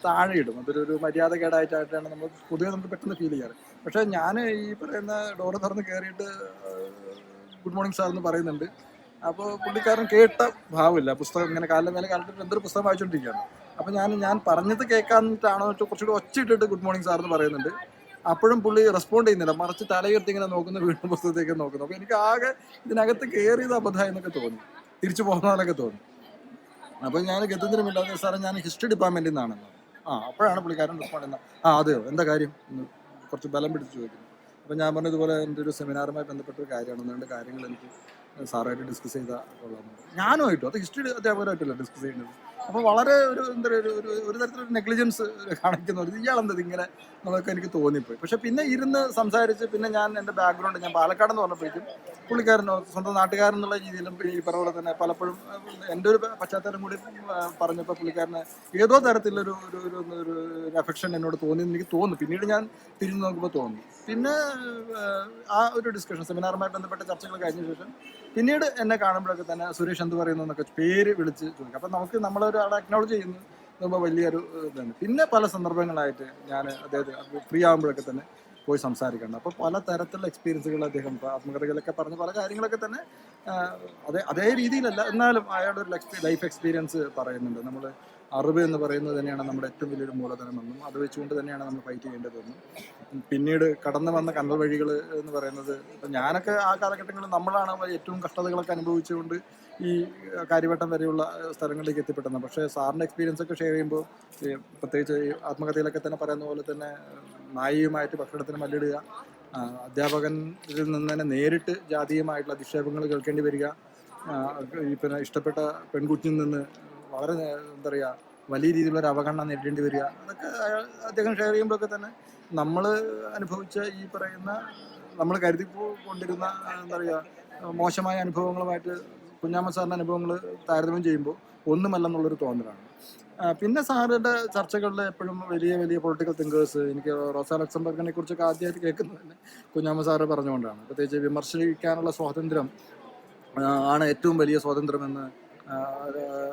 താഴെ ഇടും. അതൊരു മര്യാദകേടായിട്ടാണ് നമ്മൾ പൊതുവെ നമുക്ക് പെട്ടെന്ന് ഫീൽ ചെയ്യാറ്. പക്ഷേ ഞാൻ ഈ പറയുന്ന ഡോറ് തുറന്ന് കയറിയിട്ട് ഗുഡ് മോർണിംഗ് സാർ എന്ന് പറയുന്നുണ്ട്. അപ്പോൾ പുള്ളിക്കാരൻ കേട്ട ഭാവമില്ല. പുസ്തകം ഇങ്ങനെ കാലിൻ്റെ മേലെ കാലിട്ട് എന്തൊരു പുസ്തകം വായിച്ചുകൊണ്ടിരിക്കുകയാണ്. അപ്പോൾ ഞാൻ പറഞ്ഞത് കേൾക്കാന്നിട്ടാണോ കുറച്ചുകൂടി ഒച്ചയിട്ടിട്ട് ഗുഡ് മോർണിംഗ് സാർ എന്ന് പറയുന്നുണ്ട്. അപ്പോഴും പുള്ളി റെസ്പോണ്ട് ചെയ്യുന്നില്ല, മറിച്ച് തലയുയർത്തി ഇങ്ങനെ നോക്കുന്നു, വീണ്ടും പുസ്തകത്തേക്ക് നോക്കുന്നു. അപ്പോൾ എനിക്ക് ആകെ ഇതിനകത്ത് കയറിയത് അബദ്ധമായി എന്നൊക്കെ തോന്നി, തിരിച്ചു പോകുന്നതൊക്കെ തോന്നി. അപ്പോൾ ഞാൻ ഗത്യന്തരമില്ലാതെ സാറേ ഞാൻ ഹിസ്റ്ററി ഡിപ്പാർട്ട്മെൻറ്റിൽ നിന്നാണെന്ന്. അപ്പോഴാണ് പുള്ളിക്കാരൻ റെസ്പോണ്ട് ചെയ്യുന്നത്. അതെയോ, എന്താ കാര്യം എന്ന് കുറച്ച് ബലം പിടിച്ച് ചോദിക്കുന്നു. അപ്പോൾ ഞാൻ പറഞ്ഞതുപോലെ എൻ്റെ ഒരു സെമിനാറുമായി ബന്ധപ്പെട്ടൊരു കാര്യമാണ്, ഒന്ന് രണ്ട് കാര്യങ്ങൾ എനിക്ക് സാറായിട്ട് ഡിസ്കസ് ചെയ്താൽ കൊള്ളാമെന്ന്. ഞാനുമായിട്ടും അത് ഹിസ്റ്ററി അധ്യാപകരായിട്ടല്ല ഡിസ്കസ് ചെയ്യുന്നത്. അപ്പോൾ വളരെ എന്താ പറയുക ഒരു തരത്തിലൊരു നെഗ്ലിജൻസ് കാണിക്കുന്ന ഒരു ഇയാളെന്തത് ഇങ്ങനെ എന്നൊക്കെ എനിക്ക് തോന്നിപ്പോയി. പക്ഷെ പിന്നെ ഇരുന്ന് സംസാരിച്ച് പിന്നെ ഞാൻ എൻ്റെ ബാക്ക്ഗ്രൗണ്ട് ഞാൻ പാലക്കാടെന്ന് പറഞ്ഞപ്പോഴേക്കും പുള്ളിക്കാരനോ സ്വന്തം നാട്ടുകാരൻ എന്നുള്ള രീതിയിലും ഈ പറഞ്ഞ തന്നെ പലപ്പോഴും എൻ്റെ ഒരു പശ്ചാത്തലം കൂടി പറഞ്ഞപ്പോൾ പുള്ളിക്കാരന് ഏതോ തരത്തിലൊരു ഒരു അഫെക്ഷൻ എന്നോട് തോന്നിയെന്ന് എനിക്ക് തോന്നുന്നു. പിന്നീട് ഞാൻ തിരിഞ്ഞു നോക്കുമ്പോൾ തോന്നുന്നു. പിന്നെ ആ ഒരു ഡിസ്കഷൻ സെമിനാറുമായി ബന്ധപ്പെട്ട ചർച്ചകൾ കഴിഞ്ഞ ശേഷം പിന്നീട് എന്നെ കാണുമ്പോഴൊക്കെ തന്നെ സുരേഷ് എന്ത് പറയുന്നു എന്നൊക്കെ പേര് വിളിച്ച് ചോദിക്കും. അപ്പം നമുക്ക് നമ്മളൊരാളെ അക്നോളജ് ചെയ്യുന്നു എന്നുമ്പോൾ വലിയൊരു ഇതാണ്. പിന്നെ പല സന്ദർഭങ്ങളായിട്ട് ഞാൻ അദ്ദേഹത്തെ ഫ്രീ ആകുമ്പോഴൊക്കെ തന്നെ പോയി സംസാരിക്കണം. അപ്പോൾ പല തരത്തിലുള്ള എക്സ്പീരിയൻസുകൾ അദ്ദേഹം ആത്മകഥകളൊക്കെ പറഞ്ഞ പല കാര്യങ്ങളൊക്കെ തന്നെ അതേ രീതിയിലല്ല, എന്നാലും അയാളുടെ ഒരു ലൈഫ് എക്സ്പീരിയൻസ് പറയുന്നുണ്ട്. നമ്മൾ അറിവ് എന്ന് പറയുന്നത് തന്നെയാണ് നമ്മുടെ ഏറ്റവും വലിയൊരു മൂലധനമെന്നും അത് വെച്ചുകൊണ്ട് തന്നെയാണ് നമ്മൾ ഫൈറ്റ് ചെയ്യേണ്ടതെന്നും പിന്നീട് കടന്നു വന്ന കണ്ടൽ വഴികൾ എന്ന് പറയുന്നത് ഇപ്പം ഞാനൊക്കെ ആ കാലഘട്ടങ്ങളിൽ നമ്മളാണ് ഏറ്റവും കഷ്ടതകളൊക്കെ അനുഭവിച്ചുകൊണ്ട് ഈ കാര്യവട്ടം വരെയുള്ള സ്ഥലങ്ങളിലേക്ക് എത്തിപ്പെട്ടത്. പക്ഷേ സാറിൻ്റെ എക്സ്പീരിയൻസ് ഒക്കെ ഷെയർ ചെയ്യുമ്പോൾ പ്രത്യേകിച്ച് ആത്മകഥയിലൊക്കെ തന്നെ പറയുന്ന പോലെ തന്നെ നായികയുമായിട്ട് ഭക്ഷണത്തിന് മല്ലിടുക, അധ്യാപകനിൽ നിന്ന് തന്നെ നേരിട്ട് ജാതീയമായിട്ടുള്ള അധിക്ഷേപങ്ങൾ കേൾക്കേണ്ടി വരിക, ഈ പിന്നെ ഇഷ്ടപ്പെട്ട പെൺകുട്ടിയിൽ നിന്ന് വളരെ എന്താ പറയുക വലിയ രീതിയിലുള്ള ഒരു അവഗണന നേരിടേണ്ടി വരിക, അതൊക്കെ അദ്ദേഹം ഷെയർ ചെയ്യുമ്പോഴൊക്കെ തന്നെ നമ്മൾ അനുഭവിച്ച ഈ പറയുന്ന നമ്മൾ കരുതി കൊണ്ടിരുന്ന എന്താ പറയുക മോശമായ അനുഭവങ്ങളുമായിട്ട് കുഞ്ഞാമ്മ സാറിൻ്റെ അനുഭവങ്ങൾ താരതമ്യം ചെയ്യുമ്പോൾ ഒന്നുമല്ലെന്നുള്ളൊരു തോന്നലാണ്. പിന്നെ സാറിൻ്റെ ചർച്ചകളിൽ എപ്പോഴും വലിയ വലിയ പൊളിറ്റിക്കൽ തിങ്കേഴ്സ്, എനിക്ക് റോസാ ലക്സംബർഗിനെ കുറിച്ചൊക്കെ ആദ്യമായിട്ട് കേൾക്കുന്നത് തന്നെ കുഞ്ഞാമ്മ സാറ് പറഞ്ഞുകൊണ്ടാണ്. പ്രത്യേകിച്ച് വിമർശിക്കാനുള്ള സ്വാതന്ത്ര്യം ആണ് ഏറ്റവും വലിയ സ്വാതന്ത്ര്യമെന്ന്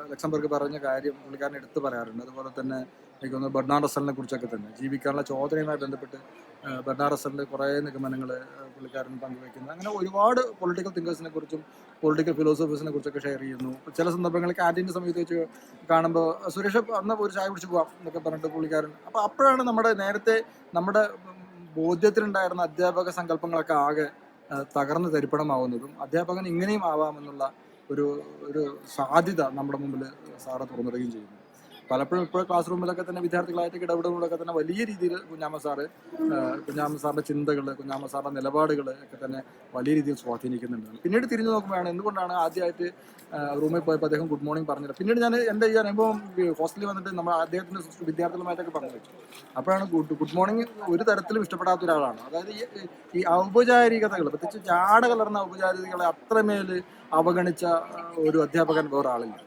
ലക്സംബർഗ് പറഞ്ഞ കാര്യം പുള്ളിക്കാരൻ എടുത്തു പറയാറുണ്ട്. അതുപോലെ തന്നെ എനിക്ക് തോന്നുന്നു ബെർണാഡ് റസ്സലിനെ കുറിച്ചൊക്കെ തന്നെ ജീവിക്കാനുള്ള ചോദനയുമായി ബന്ധപ്പെട്ട് ബെർണാഡ് റസ്സലിൻ്റെ കുറേ നിഗമനങ്ങൾ പുള്ളിക്കാരൻ പങ്കുവയ്ക്കുന്നത്. അങ്ങനെ ഒരുപാട് പൊളിറ്റിക്കൽ തിങ്കേഴ്സിനെ കുറിച്ചും പൊളിറ്റിക്കൽ ഫിലോസഫേഴ്സിനെ കുറിച്ചൊക്കെ ഷെയർ ചെയ്യുന്നു. ചില സന്ദർഭങ്ങളിൽ ക്യാൻറ്റീൻ്റെ സമയത്ത് വെച്ച് കാണുമ്പോൾ സുരേഷ് അന്ന് ഒരു ചായ കുടിച്ച് പോവാം എന്നൊക്കെ പറഞ്ഞിട്ട് പുള്ളിക്കാരൻ. അപ്പോൾ അപ്പോഴാണ് നമ്മുടെ ബോധ്യത്തിലുണ്ടായിരുന്ന അധ്യാപക സങ്കല്പങ്ങളൊക്കെ ആകെ തകർന്ന് തരിപ്പണമാവുന്നതും അധ്യാപകൻ ഇങ്ങനെയും ആവാമെന്നുള്ള ഒരു സാധ്യത നമ്മുടെ മുമ്പിൽ സാറ് തുറന്നിടുകയും ചെയ്യുന്നു. പലപ്പോഴും ഇപ്പോൾ ക്ലാസ് റൂമിലൊക്കെ തന്നെ വിദ്യാർത്ഥികളായിട്ട് ഇടപെടുമ്പോഴൊക്കെ തന്നെ വലിയ രീതിയിൽ കുഞ്ഞാമ്മ സാറിൻ്റെ ചിന്തകൾ, കുഞ്ഞാമ്മ സാറിൻ്റെ നിലപാടുകൾ ഒക്കെ തന്നെ വലിയ രീതിയിൽ സ്വാധീനിക്കുന്നുണ്ട്. പിന്നീട് തിരിഞ്ഞു നോക്കുമ്പോഴാണ് എന്തുകൊണ്ടാണ് ആദ്യമായിട്ട് റൂമിൽ പോയപ്പോൾ അദ്ദേഹം ഗുഡ് മോർണിംഗ് പറഞ്ഞത്. പിന്നീട് ഞാൻ എൻ്റെ ഈ അനുഭവം ഹോസ്റ്റലിൽ വന്നിട്ട് നമ്മൾ അദ്ദേഹത്തിൻ്റെ വിദ്യാർത്ഥികളുമായിട്ടൊക്കെ പങ്കുവെച്ചു. അപ്പോഴാണ് ഗുഡ് മോർണിംഗ് ഒരു തരത്തിലും ഇഷ്ടപ്പെടാത്ത ഒരാളാണ്. അതായത് ഈ ഔപചാരികതകൾ, പ്രത്യേകിച്ച് ജാട കലർന്ന ഔപചാരികതകളെ അത്രമേൽ അവഗണിച്ച ഒരു അധ്യാപകൻ വേറെ ആളില്ല.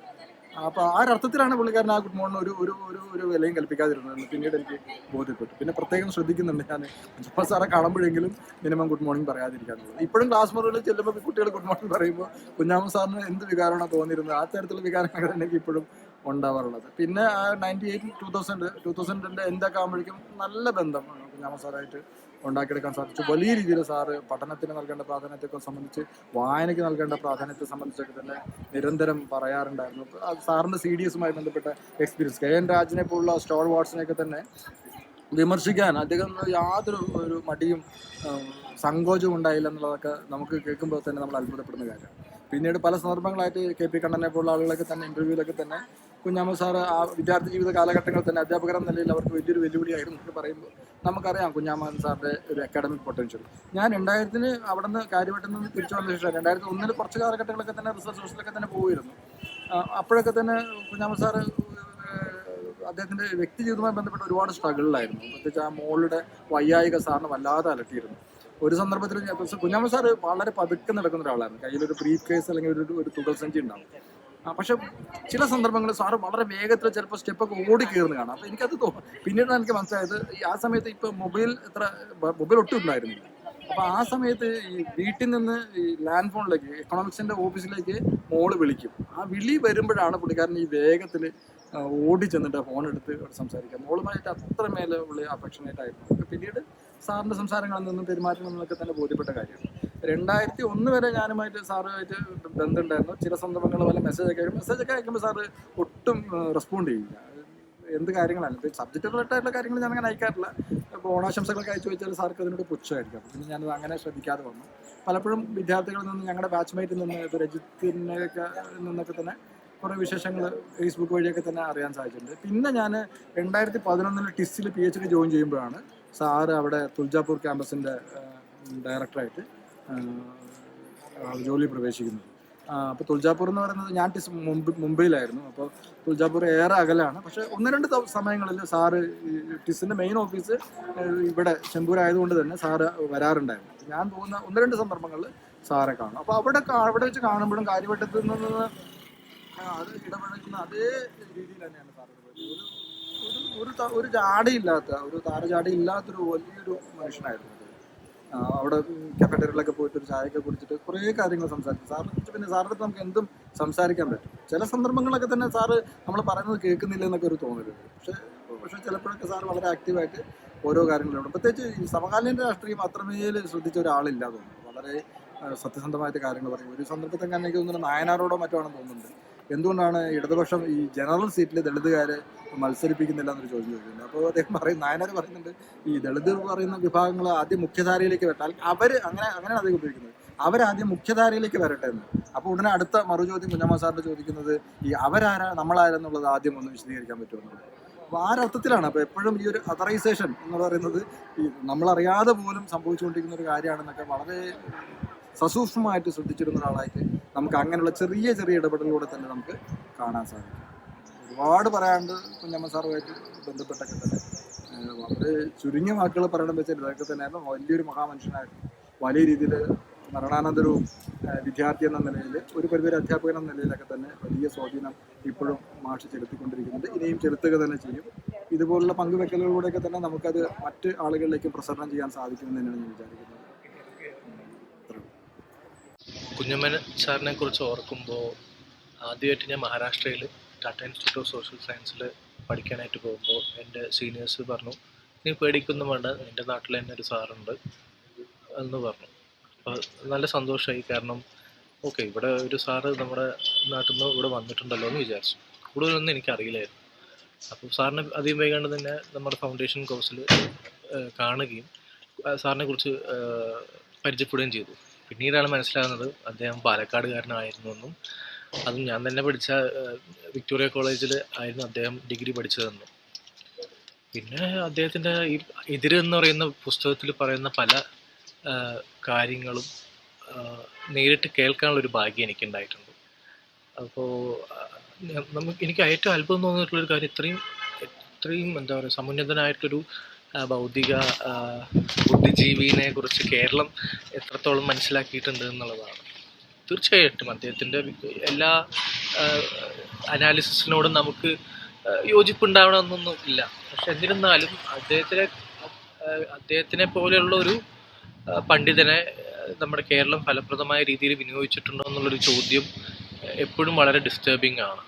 അപ്പോൾ ആ ഒരർത്ഥത്തിലാണ് പുള്ളിക്കാരൻ ആ ഗുഡ് മോർണിംഗ് ഒരു വിലയും കൽപ്പിക്കാതിരുന്നതെന്ന് പിന്നീട് എനിക്ക് ബോധ്യപ്പെട്ടു. പിന്നെ പ്രത്യേകം ശ്രദ്ധിക്കുന്നുണ്ട് ഞാൻ കുഞ്ഞാമ്മ സാറെ കാണുമ്പോഴെങ്കിലും മിനിമം ഗുഡ് മോർണിംഗ് പറയാതിരിക്കാനുള്ളത്. ഇപ്പോഴും ക്ലാസ് മുറികളിൽ ചെല്ലുമ്പോൾ കുട്ടികൾ ഗുഡ് മോർണിംഗ് പറയുമ്പോൾ കുഞ്ഞാമ്മ സാറിന് എന്ത് വികാരമാണോ തോന്നിയിരുന്നത് ആ തരത്തിലുള്ള വികാരങ്ങൾ എനിക്ക് ഇപ്പോഴും ഉണ്ടാവാറുള്ളത്. പിന്നെ ആ 2000 എന്തൊക്കെ ആകുമ്പോഴേക്കും നല്ല ബന്ധം കുഞ്ഞാമ്മ സാറായിട്ട് ഉണ്ടാക്കിയെടുക്കാൻ സാധിച്ചു. വലിയ രീതിയിൽ സാറ് പഠനത്തിന് നൽകേണ്ട പ്രാധാന്യത്തെ സംബന്ധിച്ച്, വായനയ്ക്ക് നൽകേണ്ട പ്രാധാന്യത്തെ സംബന്ധിച്ചൊക്കെ തന്നെ നിരന്തരം പറയാറുണ്ടായിരുന്നു. സാറിൻ്റെ CDSുമായി ബന്ധപ്പെട്ട എക്സ്പീരിയൻസ്, KN രാജിനെ പോലുള്ള സ്റ്റോൾ വാട്സിനെയൊക്കെ തന്നെ വിമർശിക്കാൻ അദ്ദേഹം യാതൊരു മടിയും സങ്കോചവും ഉണ്ടായില്ല എന്നുള്ളതൊക്കെ നമുക്ക് കേൾക്കുമ്പോൾ തന്നെ നമ്മൾ അത്ഭുതപ്പെടുന്ന കാര്യമാണ്. പിന്നീട് പല സന്ദർഭങ്ങളായിട്ട് KP കണ്ണനെ പോലുള്ള ആളുകളൊക്കെ തന്നെ ഇൻ്റർവ്യൂവിലൊക്കെ തന്നെ കുഞ്ഞാമ്മ സാറ് ആ വിദ്യാർത്ഥി ജീവിത കാലഘട്ടങ്ങളിൽ തന്നെ അധ്യാപകരെന്ന നിലയിൽ അവർക്ക് വലിയൊരു വെല്ലുവിളിയായിരുന്നു എന്ന് പറയുമ്പോൾ നമുക്കറിയാം കുഞ്ഞാമ്മ സാറിൻ്റെ ഒരു അക്കാഡമിക് പൊട്ടൻഷ്യൽ. ഞാൻ 2000 അവിടെ നിന്ന് കാര്യവട്ടത്തിൽ നിന്ന് തിരിച്ചു വന്ന ശേഷം 2001 കുറച്ച് കാലഘട്ടങ്ങളൊക്കെ തന്നെ റിസർച്ച് ഹോസ്റ്റലൊക്കെ തന്നെ പോയിരുന്നു. അപ്പോഴൊക്കെ തന്നെ കുഞ്ഞാമ്മ സാറ് അദ്ദേഹത്തിൻ്റെ വ്യക്തി ജീവിതവുമായി ബന്ധപ്പെട്ട് ഒരുപാട് സ്ട്രഗിളിലായിരുന്നു. പ്രത്യേകിച്ച് ആ മോളുടെ വയ്യായിക സാറിന് വല്ലാതെ അലട്ടിയിരുന്നു. ഒരു സന്ദർഭത്തിൽ കുഞ്ഞാമ്മ സാറ് വളരെ പതുക്കെ നടക്കുന്ന ഒരാളായിരുന്നു. കയ്യിലൊരു ബ്രീഫ് കേസ് അല്ലെങ്കിൽ ഒരു തുകൽസഞ്ചി ഉണ്ടാവും. പക്ഷെ ചില സന്ദർഭങ്ങളിൽ സാറ് വളരെ വേഗത്തിൽ ചിലപ്പോൾ സ്റ്റെപ്പൊക്കെ ഓടി കയറുന്ന കാണാം. അപ്പോൾ എനിക്കത് പിന്നീട് എനിക്ക് മനസ്സിലായത് ആ സമയത്ത് ഇപ്പോൾ മൊബൈൽ ഒട്ടും ഉണ്ടായിരുന്നില്ല. അപ്പോൾ ആ സമയത്ത് ഈ വീട്ടിൽ നിന്ന് ഈ ലാൻഡ് ഫോണിലേക്ക് എക്കണോമിക്സിൻ്റെ ഓഫീസിലേക്ക് മോള് വിളിക്കും. ആ വിളി വരുമ്പോഴാണ് പുള്ളിക്കാരൻ ഈ വേഗത്തിൽ ഓടി ചെന്നിട്ട് ഫോൺ എടുത്ത് സംസാരിക്കുക. മോളുമായിട്ട് അത്രമേൽ ഉള്ള അഫെക്ഷനേറ്റ് ആയിരുന്നു. പിന്നീട് സാറിൻ്റെ സംസാരങ്ങളിൽ നിന്നും പെരുമാറ്റങ്ങളിൽ നിന്നൊക്കെ തന്നെ ബോധ്യപ്പെട്ട കാര്യമാണ്. 2001 വരെ ഞാനുമായിട്ട് സാറുമായിട്ട് ബന്ധമുണ്ടായിരുന്നു. ചില സന്ദർഭങ്ങൾ പോലെ മെസ്സേജൊക്കെ അയക്കുമ്പോൾ സാറ് ഒട്ടും റെസ്പോണ്ട് ചെയ്യില്ല. എന്ത് കാര്യങ്ങളാണ് ഇപ്പോൾ സബ്ജക്റ്റ് റിലേറ്റഡായിട്ടുള്ള കാര്യങ്ങൾ ഞാൻ അങ്ങനെ അയക്കാറില്ല. ഇപ്പോൾ ഓണാശംസകളൊക്കെ അയച്ചു വെച്ചാൽ സാർക്ക് അതിനോട് പുച്ഛമായിരിക്കും. അപ്പോൾ പിന്നെ ഞാനത് അങ്ങനെ ശ്രദ്ധിക്കാതെ വന്നു. പലപ്പോഴും വിദ്യാർത്ഥികളിൽ നിന്ന് ഞങ്ങളുടെ ബാച്ച്മേറ്റിൽ നിന്ന് ഇപ്പോൾ രജിത്തിനൊക്കെ നിന്നൊക്കെ തന്നെ കുറേ വിശേഷങ്ങൾ ഫേസ്ബുക്ക് വഴിയൊക്കെ തന്നെ അറിയാൻ സാധിച്ചിട്ടുണ്ട്. പിന്നെ ഞാൻ 2011 ടിസ്സിൽ PhD ജോയിൻ ചെയ്യുമ്പോഴാണ് സാറ് അവിടെ തുൾജാപൂർ ക്യാമ്പസിൻ്റെ ഡയറക്ടറായിട്ട് ജോലി പ്രവേശിക്കുന്നത്. അപ്പോൾ തുൾജാപൂർ എന്ന് പറയുന്നത് ഞാൻ മുംബൈയിലായിരുന്നു. അപ്പോൾ തുൾജാപൂർ ഏറെ അകലാണ്. പക്ഷേ 1-2 സമയങ്ങളിൽ സാറ് ടിസ്സിൻ്റെ മെയിൻ ഓഫീസ് ഇവിടെ ചെമ്പൂരായതുകൊണ്ട് തന്നെ സാറ് വരാറുണ്ടായിരുന്നു. ഞാൻ പോകുന്ന 1-2 സന്ദർഭങ്ങളിൽ സാറെ കാണും. അപ്പോൾ അവിടെ വെച്ച് കാണുമ്പോഴും കാര്യവട്ടത്തിൽ നിന്ന് അത് ഇടപെടുന്ന അതേ രീതിയിൽ തന്നെയാണ് സാറ്. ഒരു ജാടയില്ലാത്ത ഒരു താരജാടയില്ലാത്തൊരു വലിയൊരു മനുഷ്യനായിരുന്നു. അവിടെ കഫറ്റേറിയയിലൊക്കെ പോയിട്ട് ഒരു ചായയൊക്കെ കുടിച്ചിട്ട് കുറേ കാര്യങ്ങൾ സംസാരിക്കും. സാറിനെ കുറിച്ച് പിന്നെ സാറിൻ്റെ അടുത്ത് നമുക്ക് എന്തും സംസാരിക്കാൻ പറ്റും. ചില സന്ദർഭങ്ങളൊക്കെ തന്നെ സാറ് നമ്മൾ പറയുന്നത് കേൾക്കുന്നില്ല എന്നൊക്കെ ഒരു തോന്നലുണ്ട്. പക്ഷേ ചിലപ്പോഴൊക്കെ സാറ് വളരെ ആക്റ്റീവായിട്ട് ഓരോ കാര്യങ്ങളിലും, പ്രത്യേകിച്ച് ഈ സമകാലീന രാഷ്ട്രീയം അത്രമേൽ ശ്രദ്ധിച്ച ഒരാളില്ല തോന്നുന്നു. വളരെ സത്യസന്ധമായിട്ട് കാര്യങ്ങൾ പറയും. ഒരു സന്ദർഭത്തിൽ തന്നെ എനിക്ക് തോന്നുന്നു നായനാരോടോ മറ്റോ ആണെന്ന് തോന്നുന്നുണ്ട്. എന്തുകൊണ്ടാണ് ഇടതുപക്ഷം ഈ ജനറൽ സീറ്റിൽ ദളിതുകാരെ മത്സരിപ്പിക്കുന്നില്ല എന്നൊരു ചോദ്യം ചോദിക്കുന്നുണ്ട്. അപ്പോൾ അദ്ദേഹം നായനാർ പറയുന്നുണ്ട്, ഈ ദളിത് പറയുന്ന വിഭാഗങ്ങൾ ആദ്യം മുഖ്യധാരയിലേക്ക് വരട്ടെ, അങ്ങനെയാണ് അദ്ദേഹം ഉപയോഗിക്കുന്നത്, അവരാദ്യം മുഖ്യധാരയിലേക്ക് വരട്ടെ എന്ന്. അപ്പോൾ ഉടനെ അടുത്ത മറുചോദ്യം കുഞ്ഞമ്മ സാറിന് ചോദിക്കുന്നത് ഈ അവരാരാ നമ്മളാരെന്നുള്ളത് ആദ്യം ഒന്ന് വിശദീകരിക്കാൻ പറ്റുമെന്നുള്ളത്. അപ്പോൾ ആ അർത്ഥത്തിലാണ്. അപ്പോൾ എപ്പോഴും ഈ ഒരു അതറൈസേഷൻ എന്ന് പറയുന്നത് ഈ നമ്മളറിയാതെ പോലും സംഭവിച്ചുകൊണ്ടിരിക്കുന്ന ഒരു കാര്യമാണെന്നൊക്കെ വളരെ സസൂക്ഷ്മമായിട്ട് ശ്രദ്ധിച്ചിരുന്ന ഒരാളായിട്ട് നമുക്ക് അങ്ങനെയുള്ള ചെറിയ ഇടപെടലിലൂടെ തന്നെ നമുക്ക് കാണാൻ സാധിക്കും. ഒരുപാട് പറയാണ്ട് കുഞ്ഞമ്മ സാറുമായിട്ട് ബന്ധപ്പെട്ടൊക്കെ തന്നെ വളരെ ചുരുങ്ങിയ വാക്കുകൾ പറയണമെന്ന് വെച്ചാൽ ഇതൊക്കെ തന്നെയായിരുന്നു. വലിയൊരു മഹാമനുഷ്യനായിരുന്നു. വലിയ രീതിയിൽ മരണാനന്തരവും വിദ്യാർത്ഥി എന്ന നിലയിൽ ഒരു പരിധിവരെ അധ്യാപകൻ എന്ന നിലയിലൊക്കെ തന്നെ വലിയ സ്വാധീനം ഇപ്പോഴും മാഷ് ചെലുത്തിക്കൊണ്ടിരിക്കുന്നുണ്ട്. ഇനിയും ചെലുത്തുക തന്നെ ചെയ്യും. ഇതുപോലുള്ള പങ്കുവെക്കലുകളിലൂടെയൊക്കെ തന്നെ നമുക്കത് മറ്റ് ആളുകളിലേക്കും പ്രസരണം ചെയ്യാൻ സാധിക്കുമെന്ന് തന്നെയാണ് ഞാൻ വിചാരിക്കുന്നത്. കുഞ്ഞമ്മൻ സാറിനെ കുറിച്ച് ഓർക്കുമ്പോൾ ആദ്യമായിട്ട് ഞാൻ മഹാരാഷ്ട്രയിൽ ടാറ്റ ഇൻസ്റ്റിറ്റ്യൂട്ട് ഓഫ് സോഷ്യൽ സയൻസിൽ പഠിക്കാനായിട്ട് പോകുമ്പോൾ എൻ്റെ സീനിയേഴ്സ് പറഞ്ഞു, നീ പേടിക്കൊന്നും വേണ്ട, നിൻ്റെ നാട്ടിൽ തന്നെ ഒരു സാറുണ്ട് എന്ന് പറഞ്ഞു. അപ്പോൾ നല്ല സന്തോഷമായി. കാരണം ഓക്കെ, ഇവിടെ ഒരു സാറ് നമ്മുടെ നാട്ടിൽ നിന്ന് ഇവിടെ വന്നിട്ടുണ്ടല്ലോ എന്ന് വിചാരിച്ചു. കൂടുതലൊന്നും എനിക്കറിയില്ലായിരുന്നു. അപ്പോൾ സാറിനെ അധികം വൈകാണ്ട് തന്നെ നമ്മുടെ ഫൗണ്ടേഷൻ കോഴ്സിൽ കാണുകയും സാറിനെ കുറിച്ച് പരിചയപ്പെടുകയും ചെയ്തു. പിന്നീടാണ് മനസ്സിലാകുന്നത് അദ്ദേഹം പാലക്കാടുകാരനായിരുന്നു എന്നും, അതും ഞാൻ തന്നെ പഠിച്ച വിക്ടോറിയ കോളേജിൽ ആയിരുന്നു അദ്ദേഹം ഡിഗ്രി പഠിച്ചതെന്നും. പിന്നെ അദ്ദേഹത്തിൻ്റെ ഈ എതിരെന്ന് പറയുന്ന പുസ്തകത്തിൽ പറയുന്ന പല കാര്യങ്ങളും നേരിട്ട് കേൾക്കാനുള്ളൊരു ഭാഗ്യം എനിക്കുണ്ടായിട്ടുണ്ട്. അപ്പോൾ എനിക്ക് ഏറ്റവും അത്ഭുതം തോന്നിയിട്ടുള്ളൊരു കാര്യം, ഇത്രയും എന്താ പറയുക, സമുന്നതനായിട്ടൊരു ഭൗതിക ബുദ്ധിജീവിനെ കുറിച്ച് കേരളം എത്രത്തോളം മനസ്സിലാക്കിയിട്ടുണ്ട് എന്നുള്ളതാണ്. തീർച്ചയായിട്ടും അദ്ദേഹത്തിൻ്റെ എല്ലാ അനാലിസിസിനോടും നമുക്ക് യോജിപ്പുണ്ടാവണമെന്നൊന്നും ഇല്ല. പക്ഷെ എന്നിരുന്നാലും അദ്ദേഹത്തിനെ പോലെയുള്ള ഒരു പണ്ഡിതനെ നമ്മുടെ കേരളം ഫലപ്രദമായ രീതിയിൽ വിനിയോഗിച്ചിട്ടുണ്ടോ എന്നുള്ളൊരു ചോദ്യം എപ്പോഴും വളരെ ഡിസ്റ്റർബിംഗ് ആണ്.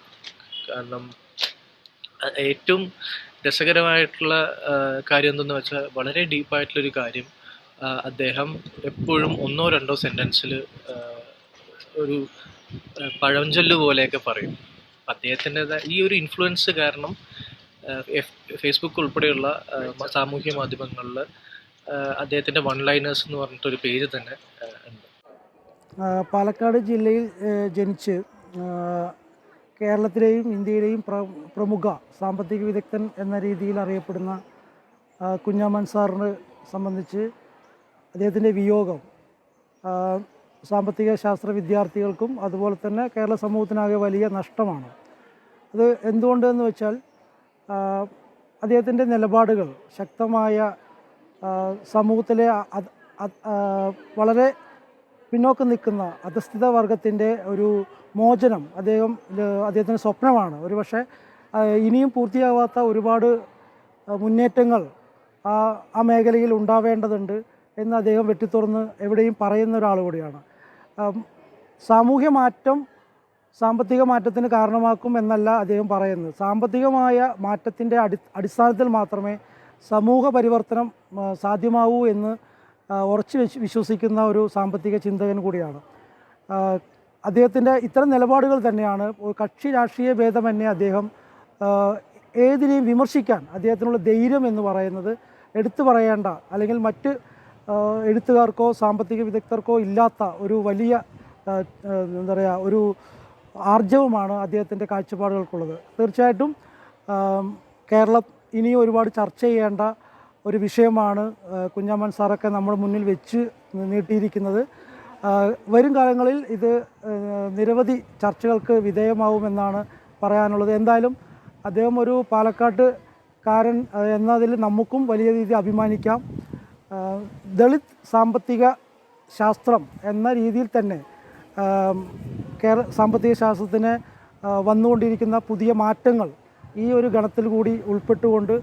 കാരണം ഏറ്റവും രസകരമായിട്ടുള്ള കാര്യം എന്തെന്ന് വെച്ചാൽ, വളരെ ഡീപ്പായിട്ടുള്ളൊരു കാര്യം, അദ്ദേഹം എപ്പോഴും 1-2 സെൻറ്റൻസിൽ ഒരു പഴഞ്ചൊല്ല് പോലെയൊക്കെ പറയും. അദ്ദേഹത്തിൻ്റെതായ ഈ ഒരു ഇൻഫ്ലുവൻസ് കാരണം ഫേസ്ബുക്ക് ഉൾപ്പെടെയുള്ള സാമൂഹ്യ മാധ്യമങ്ങളിൽ അദ്ദേഹത്തിൻ്റെ വൺ ലൈനേഴ്സ് എന്ന് പറഞ്ഞിട്ടൊരു പേജ് തന്നെ ഉണ്ട്. പാലക്കാട് ജില്ലയിൽ ജനിച്ച് കേരളത്തിലെയും ഇന്ത്യയിലെയും പ്രമുഖ സാമ്പത്തിക വിദഗ്ധൻ എന്ന രീതിയിൽ അറിയപ്പെടുന്ന കുഞ്ഞമ്മൻ സാറിനെ സംബന്ധിച്ച് അദ്ദേഹത്തിൻ്റെ വിയോഗം സാമ്പത്തിക ശാസ്ത്ര വിദ്യാർത്ഥികൾക്കും അതുപോലെ തന്നെ കേരള സമൂഹത്തിനാകെ വലിയ നഷ്ടമാണ്. അത് എന്തുകൊണ്ടെന്ന് വെച്ചാൽ അദ്ദേഹത്തിൻ്റെ നിലപാടുകൾ ശക്തമായ സമൂഹത്തിലെ വളരെ പിന്നോക്കം നിൽക്കുന്ന അധസ്ഥിത വർഗത്തിൻ്റെ ഒരു മോചനം അദ്ദേഹത്തിൻ്റെ സ്വപ്നമാണ്. ഒരുപക്ഷെ ഇനിയും പൂർത്തിയാവാത്ത ഒരുപാട് മുന്നേറ്റങ്ങൾ ആ മേഖലയിൽ ഉണ്ടാവേണ്ടതുണ്ട് എന്ന് അദ്ദേഹം വെട്ടിത്തുറന്ന് എവിടെയും പറയുന്ന ഒരാൾ കൂടിയാണ്. സാമൂഹ്യ മാറ്റം സാമ്പത്തിക മാറ്റത്തിന് കാരണമാക്കും എന്നല്ല അദ്ദേഹം പറയുന്നത്. സാമ്പത്തികമായ മാറ്റത്തിൻ്റെ അടിസ്ഥാനത്തിൽ മാത്രമേ സമൂഹ പരിവർത്തനം സാധ്യമാവൂ എന്ന് ഉറച്ചു വിശ്വസിക്കുന്ന ഒരു സാമ്പത്തിക ചിന്തകൻ കൂടിയാണ്. അദ്ദേഹത്തിൻ്റെ ഇത്തരം നിലപാടുകൾ തന്നെയാണ് കക്ഷി രാഷ്ട്രീയ ഭേദമന്യേ അദ്ദേഹം ഏതിനെയും വിമർശിക്കാൻ അദ്ദേഹത്തിനുള്ള ധൈര്യം എന്ന് പറയുന്നത് എടുത്തു പറയേണ്ട, അല്ലെങ്കിൽ മറ്റ് എഴുത്തുകാർക്കോ സാമ്പത്തിക വിദഗ്ധർക്കോ ഇല്ലാത്ത ഒരു വലിയ എന്താ പറയുക ഒരു ആർജവമാണ് അദ്ദേഹത്തിൻ്റെ കാഴ്ചപ്പാടുകൾക്കുള്ളത്. തീർച്ചയായിട്ടും കേരളം ഇനിയും ഒരുപാട് ചർച്ച ചെയ്യേണ്ട ഒരു വിഷയമാണ് കുഞ്ഞാമൻ സാറൊക്കെ നമ്മുടെ മുന്നിൽ വെച്ച് നീട്ടിയിരിക്കുന്നത്. വരും കാലങ്ങളിൽ ഇത് നിരവധി ചർച്ചകൾക്ക് വിധേയമാവുമെന്നാണ് പറയാനുള്ളത്. എന്തായാലും അദ്ദേഹം ഒരു പാലക്കാട്ടുകാരൻ എന്നതിൽ നമുക്കും വലിയ രീതിയിൽ അഭിമാനിക്കാം. ദളിത് സാമ്പത്തിക ശാസ്ത്രം എന്ന രീതിയിൽ തന്നെ സാമ്പത്തിക ശാസ്ത്രത്തിന് വന്നുകൊണ്ടിരിക്കുന്ന പുതിയ മാറ്റങ്ങൾ ഈ ഒരു ഗണത്തിൽ കൂടി ഉൾപ്പെട്ടുകൊണ്ട്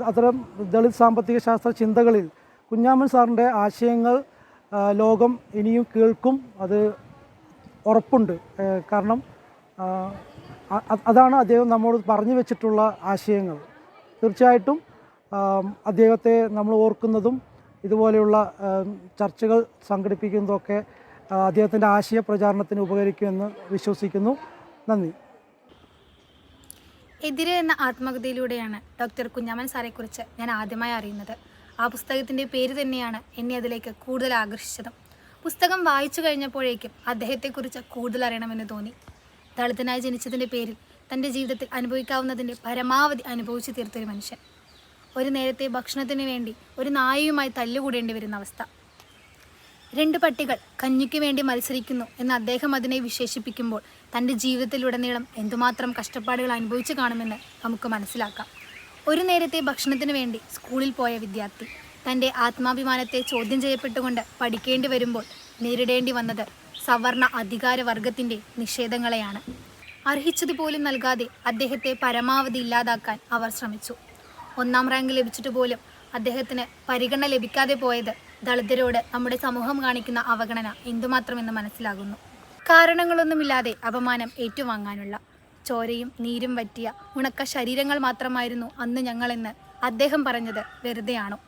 അത്തരം ദളിത് സാമ്പത്തിക ശാസ്ത്ര ചിന്തകളിൽ കുഞ്ഞാമൻ സാറിൻ്റെ ആശയങ്ങൾ ലോകം ഇനിയും കേൾക്കും, അത് ഉറപ്പുണ്ട്. കാരണം അതാണ് അദ്ദേഹം നമ്മോട് പറഞ്ഞു വെച്ചിട്ടുള്ള ആശയങ്ങൾ. തീർച്ചയായിട്ടും അദ്ദേഹത്തെ നമ്മൾ ഓർക്കുന്നതും ഇതുപോലെയുള്ള ചർച്ചകൾ സംഘടിപ്പിക്കുന്നതൊക്കെ അദ്ദേഹത്തിൻ്റെ ആശയ പ്രചാരണത്തിന് ഉപകരിക്കുമെന്ന് വിശ്വസിക്കുന്നു. നന്ദി. എതിരെ എന്ന ആത്മകഥയിലൂടെയാണ് ഡോക്ടർ കുഞ്ഞാമൻ സാറെക്കുറിച്ച് ഞാൻ ആദ്യമായി അറിയുന്നത്. ആ പുസ്തകത്തിൻ്റെ പേര് തന്നെയാണ് എന്നെ അതിലേക്ക് കൂടുതൽ ആകർഷിച്ചതും. പുസ്തകം വായിച്ചു കഴിഞ്ഞപ്പോഴേക്കും അദ്ദേഹത്തെക്കുറിച്ച് കൂടുതൽ അറിയണമെന്ന് തോന്നി. ദളിതനായി ജനിച്ചതിൻ്റെ പേരിൽ തൻ്റെ ജീവിതത്തിൽ അനുഭവിക്കാവുന്നതിൻ്റെ പരമാവധി അനുഭവിച്ചു തീർത്തൊരു മനുഷ്യൻ. ഒരു നേരത്തെ ഭക്ഷണത്തിന് വേണ്ടി ഒരു നായയുമായി തല്ലുകൂടേണ്ടി വരുന്ന അവസ്ഥ. 2 പട്ടികൾ കഞ്ഞിക്ക് വേണ്ടി മത്സരിക്കുന്നു എന്ന് അദ്ദേഹം അതിനെ വിശേഷിപ്പിക്കുമ്പോൾ തൻ്റെ ജീവിതത്തിലുടനീളം എന്തുമാത്രം കഷ്ടപ്പാടുകൾ അനുഭവിച്ചു കാണുമെന്ന് നമുക്ക് മനസ്സിലാക്കാം. ഒരു നേരത്തെ ഭക്ഷണത്തിന് വേണ്ടി സ്കൂളിൽ പോയ വിദ്യാർത്ഥി തൻ്റെ ആത്മാഭിമാനത്തെ ചോദ്യം ചെയ്യപ്പെട്ടുകൊണ്ട് പഠിക്കേണ്ടി വരുമ്പോൾ നേരിടേണ്ടി വന്നത് സവർണ അധികാരവർഗത്തിൻ്റെ നിഷേധങ്ങളെയാണ്. അർഹിച്ചതുപോലും നൽകാതെ അദ്ദേഹത്തെ പരമാവധി ഇല്ലാതാക്കാൻ അവർ ശ്രമിച്ചു. 1ാം റാങ്ക് ലഭിച്ചിട്ട് പോലും അദ്ദേഹത്തിന് പരിഗണന ലഭിക്കാതെ പോയത് ദളിതരോട് നമ്മുടെ സമൂഹം കാണിക്കുന്ന അവഗണന എന്തുമാത്രമെന്ന് മനസ്സിലാകുന്നു. കാരണങ്ങളൊന്നുമില്ലാതെ അപമാനം ഏറ്റുവാങ്ങാനുള്ള ചോരയും നീരും വറ്റിയ ഉണക്ക ശരീരങ്ങൾ മാത്രമായിരുന്നു അന്ന് ഞങ്ങളെന്ന് അദ്ദേഹം പറഞ്ഞത് വെറുതെയാണോ?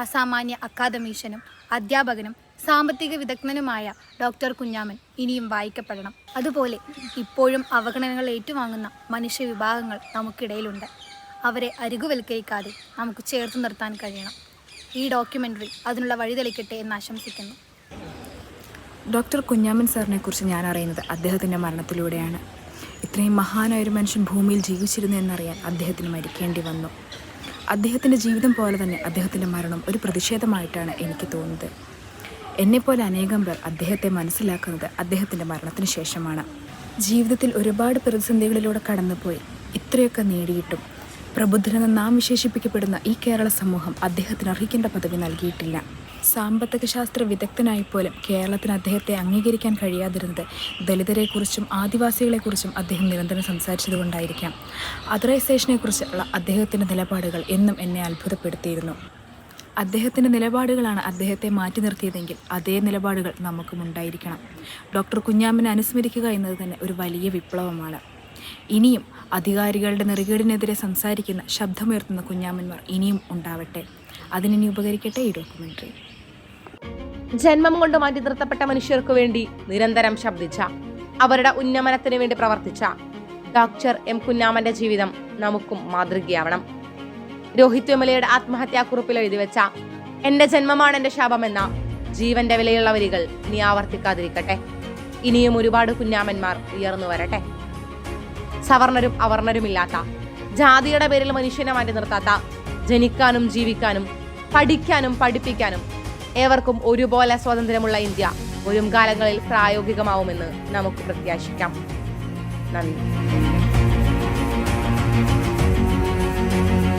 അസാമാന്യ അക്കാദമീഷ്യനും അധ്യാപകനും സാമ്പത്തിക വിദഗ്ധനുമായ ഡോക്ടർ കുഞ്ഞാമൻ ഇനിയും വായിക്കപ്പെടണം. അതുപോലെ ഇപ്പോഴും അവഗണനകൾ ഏറ്റുവാങ്ങുന്ന മനുഷ്യ വിഭാഗങ്ങൾ നമുക്കിടയിലുണ്ട്. അവരെ അരികുവൽക്കരിക്കാതെ നമുക്ക് ചേർത്ത് നിർത്താൻ കഴിയണം. ഈ ഡോക്യുമെൻ്ററി അതിനുള്ള വഴി തെളിക്കട്ടെ എന്ന് ആശംസിക്കുന്നു. ഡോക്ടർ കുഞ്ഞാമൻ സാറിനെ കുറിച്ച് ഞാൻ അറിയുന്നത് അദ്ദേഹത്തിൻ്റെ മരണത്തിലൂടെയാണ്. ഇത്രയും മഹാനായൊരു മനുഷ്യൻ ഭൂമിയിൽ ജീവിച്ചിരുന്നു എന്നറിയാൻ അദ്ദേഹത്തിന് മരിക്കേണ്ടി വന്നു. അദ്ദേഹത്തിൻ്റെ ജീവിതം പോലെ തന്നെ അദ്ദേഹത്തിൻ്റെ മരണം ഒരു പ്രതിഷേധമായിട്ടാണ് എനിക്ക് തോന്നുന്നത്. എന്നെപ്പോലെ അനേകം പേർ അദ്ദേഹത്തെ മനസ്സിലാക്കുന്നത് അദ്ദേഹത്തിൻ്റെ മരണത്തിന് ശേഷമാണ്. ജീവിതത്തിൽ ഒരുപാട് പ്രതിസന്ധികളിലൂടെ കടന്നുപോയി ഇത്രയൊക്കെ നേടിയിട്ടും പ്രബുദ്ധനെന്ന് നാം വിശേഷിപ്പിക്കപ്പെടുന്ന ഈ കേരള സമൂഹം അദ്ദേഹത്തിന് അർഹിക്കേണ്ട പദവി നൽകിയിട്ടില്ല. സാമ്പത്തിക ശാസ്ത്ര വിദഗ്ധനായി പോലും കേരളത്തിന് അദ്ദേഹത്തെ അംഗീകരിക്കാൻ കഴിയാതിരുന്നത് ദളിതരെക്കുറിച്ചും ആദിവാസികളെക്കുറിച്ചും അദ്ദേഹം നിരന്തരം സംസാരിച്ചതുകൊണ്ടായിരിക്കാം. അതറൈസേഷനെക്കുറിച്ചുള്ള അദ്ദേഹത്തിൻ്റെ നിലപാടുകൾ എന്നും എന്നെ അത്ഭുതപ്പെടുത്തിയിരുന്നു. അദ്ദേഹത്തിൻ്റെ നിലപാടുകളാണ് അദ്ദേഹത്തെ മാറ്റി നിർത്തിയതെങ്കിൽ അതേ നിലപാടുകൾ നമുക്കും ഉണ്ടായിരിക്കണം. ഡോക്ടർ കുഞ്ഞാമനെ അനുസ്മരിക്കുക എന്നത് തന്നെ ഒരു വലിയ വിപ്ലവമാണ്. ഇനിയും അധികാരികളുടെ നെറുകേടിനെതിരെ സംസാരിക്കുന്ന ശബ്ദമുയർത്തുന്ന കുഞ്ഞാമന്മാർ ഇനിയും ഉണ്ടാവട്ടെ. അതിനി ഉപകരിക്കട്ടെ ഈ ഡോക്യുമെൻ്ററി. ജന്മം കൊണ്ട് മാറ്റി നിർത്തപ്പെട്ട മനുഷ്യർക്കു വേണ്ടി നിരന്തരം ശബ്ദിച്ച, അവരുടെ ഉന്നമനത്തിന് വേണ്ടി പ്രവർത്തിച്ച ഡോക്ടർ എം കുഞ്ഞാമന്റെ ജീവിതം നമുക്കും മാതൃകയാവണം. രോഹിത് വെമുലയുടെ ആത്മഹത്യാക്കുറിപ്പിൽ എഴുതിവെച്ച എന്റെ ജന്മമാണ് എന്റെ ശാപമെന്ന ജീവന്റെ വിലയുള്ള വരികൾ ഇനി ആവർത്തിക്കാതിരിക്കട്ടെ. ഇനിയും ഒരുപാട് കുഞ്ഞാമന്മാർ ഉയർന്നു വരട്ടെ. സവർണരും അവർണരുമില്ലാത്ത, ജാതിയുടെ പേരിൽ മനുഷ്യനെ മാറ്റി നിർത്താത്ത, ജനിക്കാനും ജീവിക്കാനും പഠിക്കാനും പഠിപ്പിക്കാനും ഏവർക്കും ഒരുപോലെ സ്വാതന്ത്ര്യമുള്ള ഇന്ത്യ വരും കാലങ്ങളിൽ പ്രായോഗികമാവുമെന്ന് നമുക്ക് പ്രത്യാശിക്കാം. നന്ദി. നന്ദി.